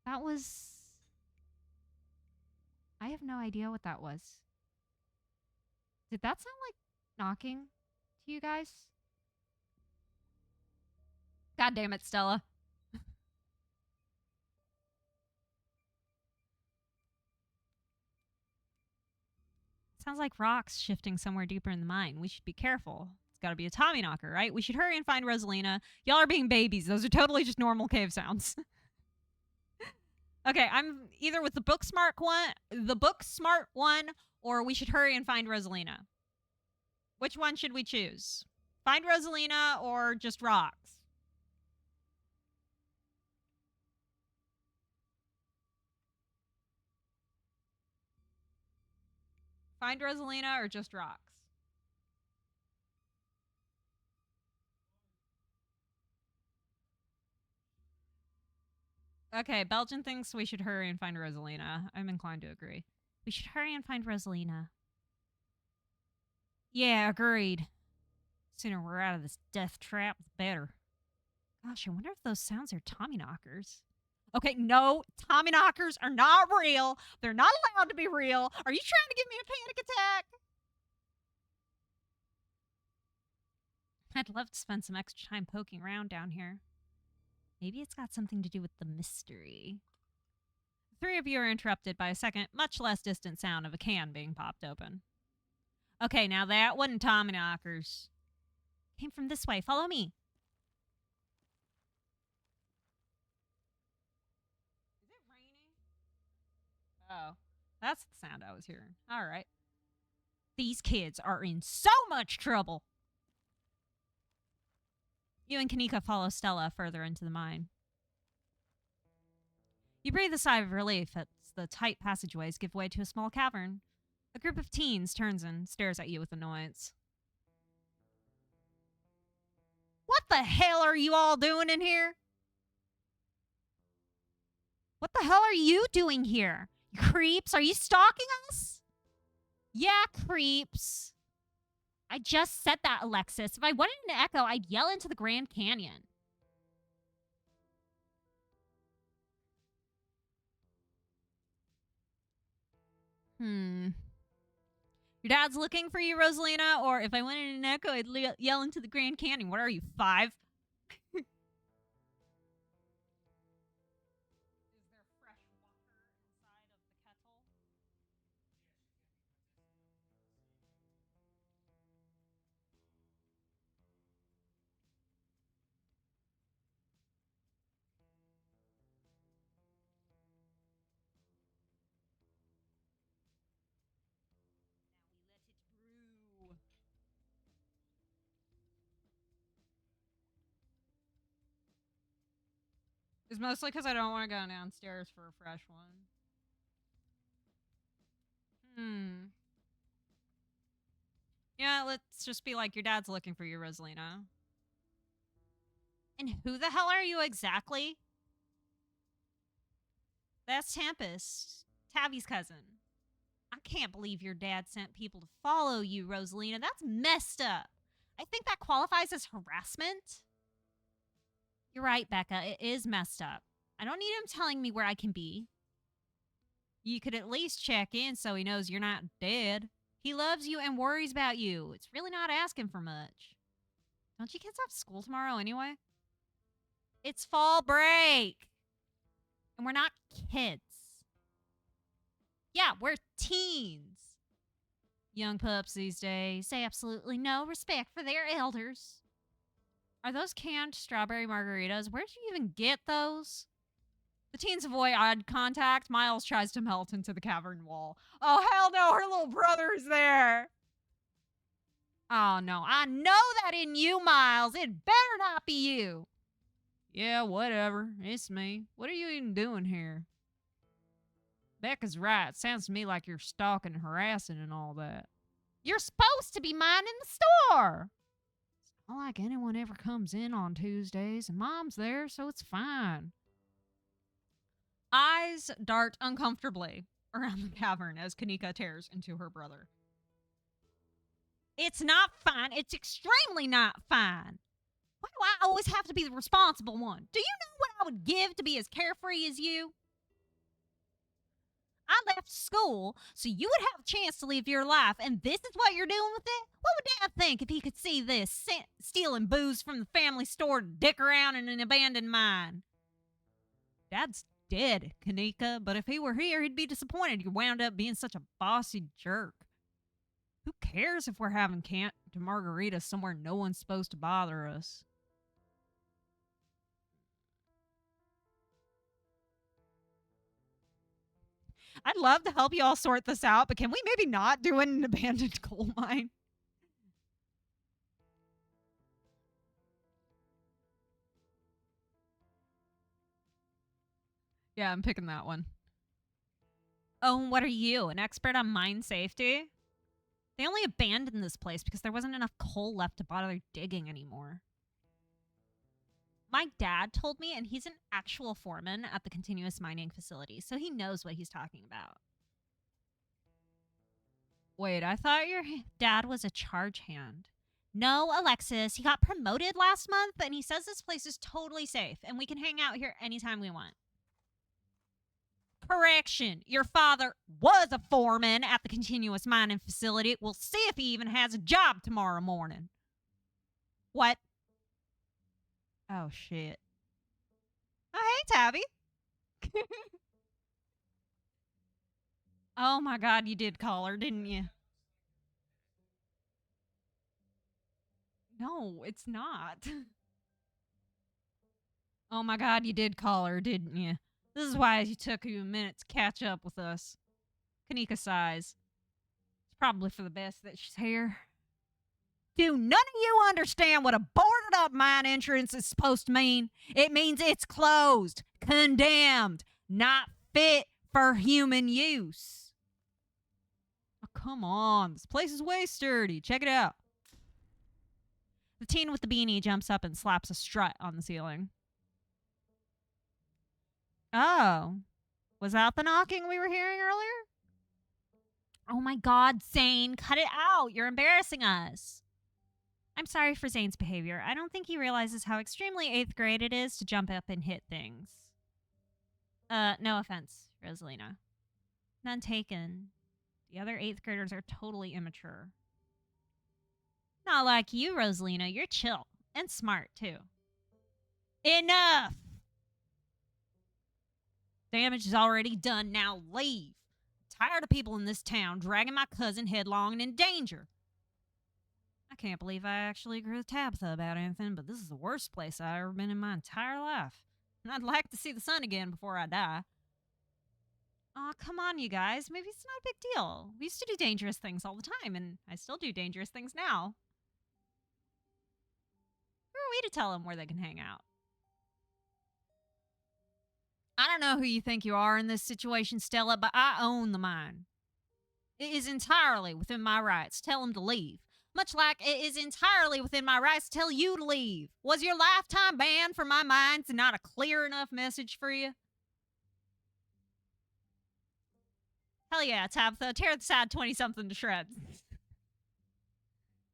[SPEAKER 1] That was... I have no idea what that was. Did that sound like knocking to you guys? God damn it, Stella. Sounds like rocks shifting somewhere deeper in the mine. We should be careful. It's got to be a Tommy knocker, right? We should hurry and find Rosalina. Y'all are being babies. Those are totally just normal cave sounds. Okay, I'm either with the book smart one, or we should hurry and find Rosalina. Which one should we choose? Find Rosalina or just rocks? Find Rosalina or just rocks? Okay, Belgian thinks we should hurry and find Rosalina. I'm inclined to agree. We should hurry and find Rosalina. Yeah, agreed. Sooner we're out of this death trap, the better. Gosh, I wonder if those sounds are Tommyknockers. Okay, no, Tommyknockers are not real. They're not allowed to be real. Are you trying to give me a panic attack? I'd love to spend some extra time poking around down here. Maybe it's got something to do with the mystery. The three of you are interrupted by a second, much less distant sound of a can being popped open. Okay, now that wasn't Tommyknockers. Came from this way. Follow me. Is it raining? Oh, that's the sound I was hearing. All right. These kids are in so much trouble. You and Kanika follow Stella further into the mine. You breathe a sigh of relief as the tight passageways give way to a small cavern. A group of teens turns and stares at you with annoyance. What the hell are you all doing in here? What the hell are you doing here? You creeps, are you stalking us? Yeah, creeps. I just said that, Alexis. If I wanted an echo, I'd yell into the Grand Canyon. Your dad's looking for you, Rosalina, or if I wanted an echo, I'd yell into the Grand Canyon. What are you, 5? Is there fresh water inside of the kettle? Now we let it brew. It's mostly because I don't want to go downstairs for a fresh one. Yeah, let's just be like, your dad's looking for you, Rosalina. And who the hell are you exactly? That's Tempest, Tabby's cousin. I can't believe your dad sent people to follow you, Rosalina. That's messed up. I think that qualifies as harassment. You're right, Becca. It is messed up. I don't need him telling me where I can be. You could at least check in so he knows you're not dead. He loves you and worries about you. It's really not asking for much. Don't you kids have school tomorrow anyway? It's fall break. And we're not kids. Yeah, we're teens. Young pups these days say absolutely no respect for their elders. Are those canned strawberry margaritas? Where'd you even get those? The teens avoid eye contact. Miles tries to melt into the cavern wall. Oh, hell no, her little brother's there. Oh, no, I know that in you, Miles. It better not be you. Yeah, whatever. It's me. What are you even doing here? Becca's right. Sounds to me like you're stalking, harassing, and all that. You're supposed to be minding the store. It's not like anyone ever comes in on Tuesdays, and Mom's there, so it's fine. Eyes dart uncomfortably around the cavern as Kanika tears into her brother. It's not fine. It's extremely not fine. Why do I always have to be the responsible one? Do you know what I would give to be as carefree as you? I left school so you would have a chance to live your life, and this is what you're doing with it? What would Dad think if he could see this, stealing booze from the family store to dick around in an abandoned mine? Dad's dead, Kanika, but if he were here, he'd be disappointed you wound up being such a bossy jerk. Who cares if we're having canned margaritas somewhere no one's supposed to bother us? I'd love to help you all sort this out, but can we maybe not do an abandoned coal mine? Yeah, I'm picking that one. Oh, and what are you, an expert on mine safety? They only abandoned this place because there wasn't enough coal left to bother digging anymore. My dad told me, and he's an actual foreman at the continuous mining facility, so he knows what he's talking about. Wait, I thought your dad was a charge hand. No, Alexis, he got promoted last month, and he says this place is totally safe, and we can hang out here anytime we want. Correction, your father was a foreman at the continuous mining facility. We'll see if he even has a job tomorrow morning. What? Oh, shit. Oh, hey, Tabby. Oh, my God, you did call her, didn't you? No, it's not. Oh, my God, you did call her, didn't you? This is why it took you a minute to catch up with us. Kanika sighs. It's probably for the best that she's here. Do none of you understand what a boarded up mine entrance is supposed to mean? It means it's closed, condemned, not fit for human use. Oh, come on. This place is way sturdy. Check it out. The teen with the beanie jumps up and slaps a strut on the ceiling. Oh. Was that the knocking we were hearing earlier? Oh my God, Zane, cut it out. You're embarrassing us. I'm sorry for Zane's behavior. I don't think he realizes how extremely 8th grade it is to jump up and hit things. No offense, Rosalina. None taken. The other 8th graders are totally immature. Not like you, Rosalina. You're chill. And smart, too. Enough! Damage is already done. Now leave. I'm tired of people in this town dragging my cousin headlong and in danger. I can't believe I actually agree with Tabitha about anything, but this is the worst place I've ever been in my entire life. And I'd like to see the sun again before I die. Aw, come on, you guys. Maybe it's not a big deal. We used to do dangerous things all the time, and I still do dangerous things now. Who are we to tell them where they can hang out? I don't know who you think you are in this situation, Stella, but I own the mine. It is entirely within my rights to tell them to leave. Much like it is entirely within my rights to tell you to leave. Was your lifetime ban for my mines not a clear enough message for you? Hell yeah, Tabitha. Tear the sad 20-something to shreds.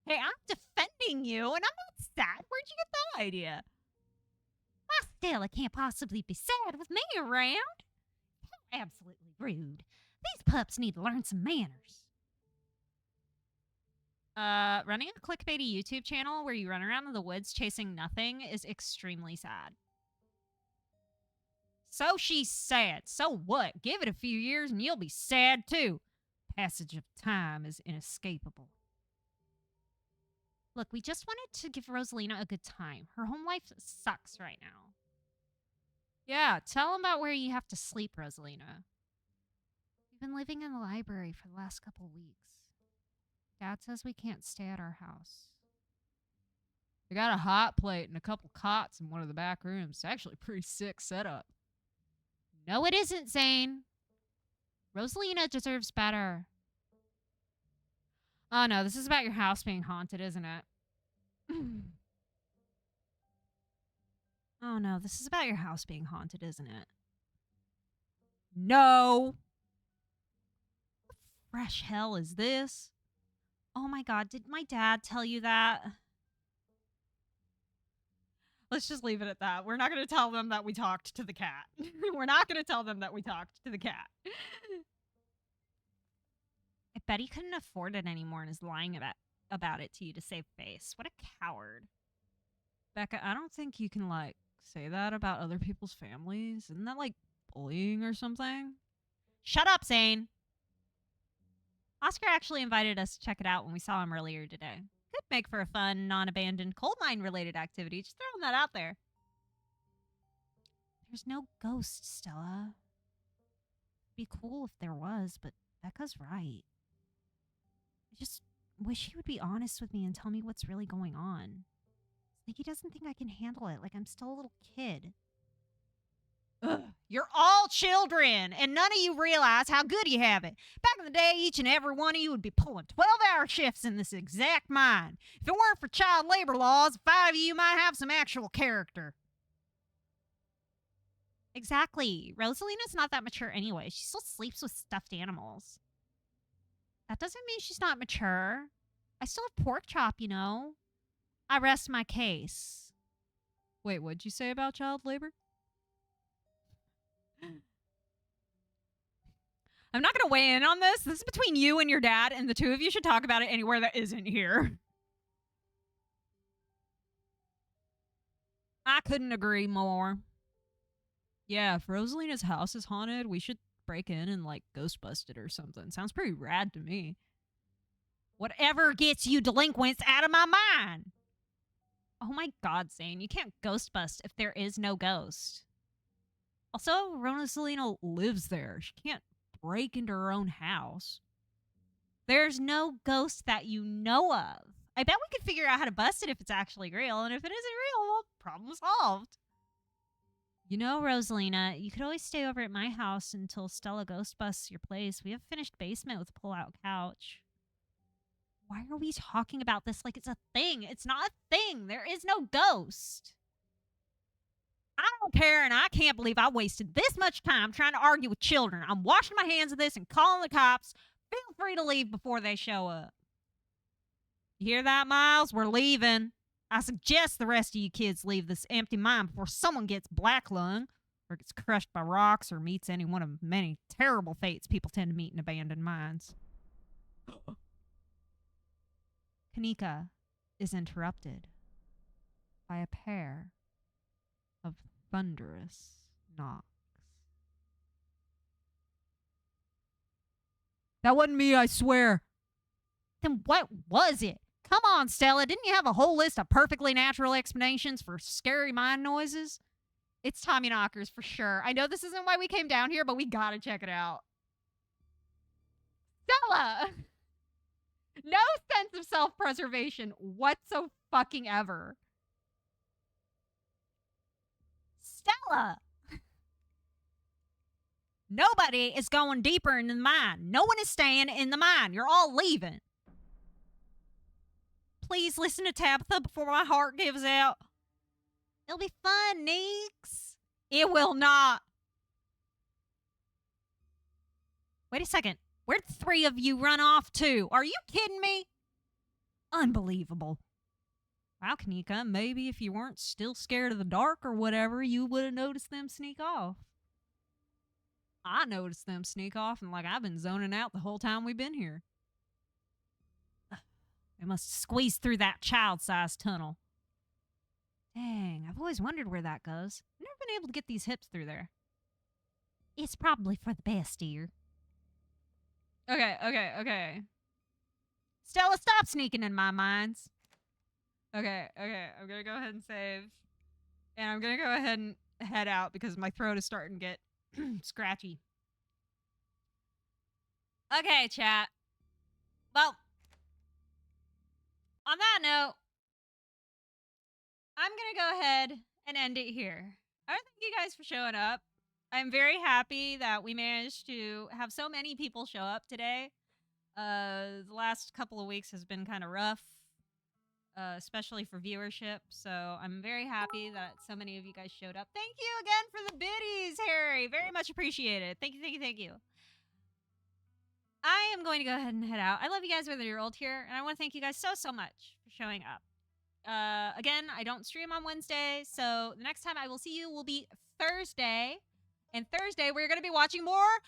[SPEAKER 1] Hey, I'm defending you, and I'm not sad. Where'd you get that idea? My Stella can't possibly be sad with me around. Absolutely rude. These pups need to learn some manners. Running a clickbaity YouTube channel where you run around in the woods chasing nothing is extremely sad. So she's sad. So what? Give it a few years and you'll be sad too. Passage of time is inescapable. Look, we just wanted to give Rosalina a good time. Her home life sucks right now. Yeah, tell them about where you have to sleep, Rosalina. We've been living in the library for the last couple weeks. Dad says we can't stay at our house. They got a hot plate and a couple cots in one of the back rooms. It's actually a pretty sick setup. No, it isn't, Zane. Rosalina deserves better. Oh, no, this is about your house being haunted, isn't it? Oh, no, this is about your house being haunted, isn't it? No! What fresh hell is this? Oh my God, did my dad tell you that? Let's just leave it at that. We're not going to tell them that we talked to the cat. We're not going to tell them that we talked to the cat. I bet he couldn't afford it anymore and is lying about it to you to save face. What a coward. Becca, I don't think you can, like, say that about other people's families. Isn't that, like, bullying or something? Shut up, Zane. Oscar actually invited us to check it out when we saw him earlier today. Could make for a fun, non-abandoned coal mine-related activity. Just throwing that out there. There's no ghost, Stella. It'd be cool if there was, but Becca's right. I just wish he would be honest with me and tell me what's really going on. It's like he doesn't think I can handle it, like I'm still a little kid. Ugh. You're all children, and none of you realize how good you have it. Back in the day, each and every one of you would be pulling 12-hour shifts in this exact mine. If it weren't for child labor laws, 5 of you might have some actual character. Exactly. Rosalina's not that mature anyway. She still sleeps with stuffed animals. That doesn't mean she's not mature. I still have pork chop, you know. I rest my case. Wait, what'd you say about child labor? I'm not going to weigh in on this. This is between you and your dad, and the two of you should talk about it anywhere that isn't here. I couldn't agree more. Yeah, if Rosalina's house is haunted, we should break in and, like, ghost bust it or something. Sounds pretty rad to me. Whatever gets you delinquents out of my mind. Oh my god, Zane, you can't ghost bust if there is no ghost. Also, Rosalina lives there. She can't break into her own house. There's no ghost that you know of. I bet we could figure out how to bust it if it's actually real, and if it isn't real, well, problem solved. You know, Rosalina, you could always stay over at my house until Stella ghost busts your place. We have a finished basement with a pull-out couch. Why are we talking about this like it's a thing? It's not a thing. There is no ghost. I don't care, and I can't believe I wasted this much time trying to argue with children. I'm washing my hands of this and calling the cops. Feel free to leave before they show up. You hear that, Miles? We're leaving. I suggest the rest of you kids leave this empty mine before someone gets black lung, or gets crushed by rocks, or meets any one of many terrible fates people tend to meet in abandoned mines. Kanika is interrupted by a pair of thunderous knocks. That wasn't me, I swear. Then what was it? Come on, Stella. Didn't you have a whole list of perfectly natural explanations for scary mine noises? It's Tommy knockers for sure. I know this isn't why we came down here, but we gotta check it out. Stella! No sense of self-preservation whatsoever. Stella! Nobody is going deeper in the mine. No one is staying in the mine. You're all leaving. Please listen to Tabitha before my heart gives out. It'll be fun, Neeks. It will not. Wait a second. Where'd the three of you run off to? Are you kidding me? Unbelievable. Wow, Kanika, maybe if you weren't still scared of the dark or whatever, you would have noticed them sneak off. I noticed them sneak off, and like I've been zoning out the whole time we've been here. They must squeeze through that child-sized tunnel. Dang, I've always wondered where that goes. I've never been able to get these hips through there. It's probably for the best, dear. Okay. Stella, stop sneaking in my mines. Okay. I'm gonna go ahead and save. And I'm gonna go ahead and head out because my throat is starting to get scratchy. Okay, chat. Well, on that note, I'm gonna go ahead and end it here. I want to thank you guys for showing up. I'm very happy that we managed to have so many people show up today. The last couple of weeks has been kind of rough, especially for viewership. So I'm very happy that so many of you guys showed up. Thank you again for the biddies, Harry. Very much appreciated. Thank you. I am going to go ahead and head out. I love you guys whether you're old here, and I want to thank you guys so much for showing up. Again, I don't stream on Wednesday, so the next time I will see you will be Thursday. And Thursday, we're going to be watching more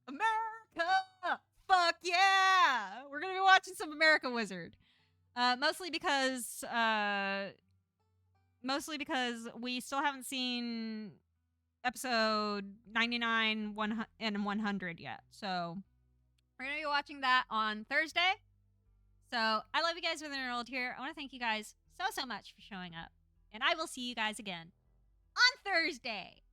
[SPEAKER 1] America! Fuck yeah! We're going to be watching some America Wizard. Mostly because we still haven't seen episode 99 and 100 yet. So we're going to be watching that on Thursday. So I love you guys within your old here. I want to thank you guys so much for showing up. And I will see you guys again on Thursday.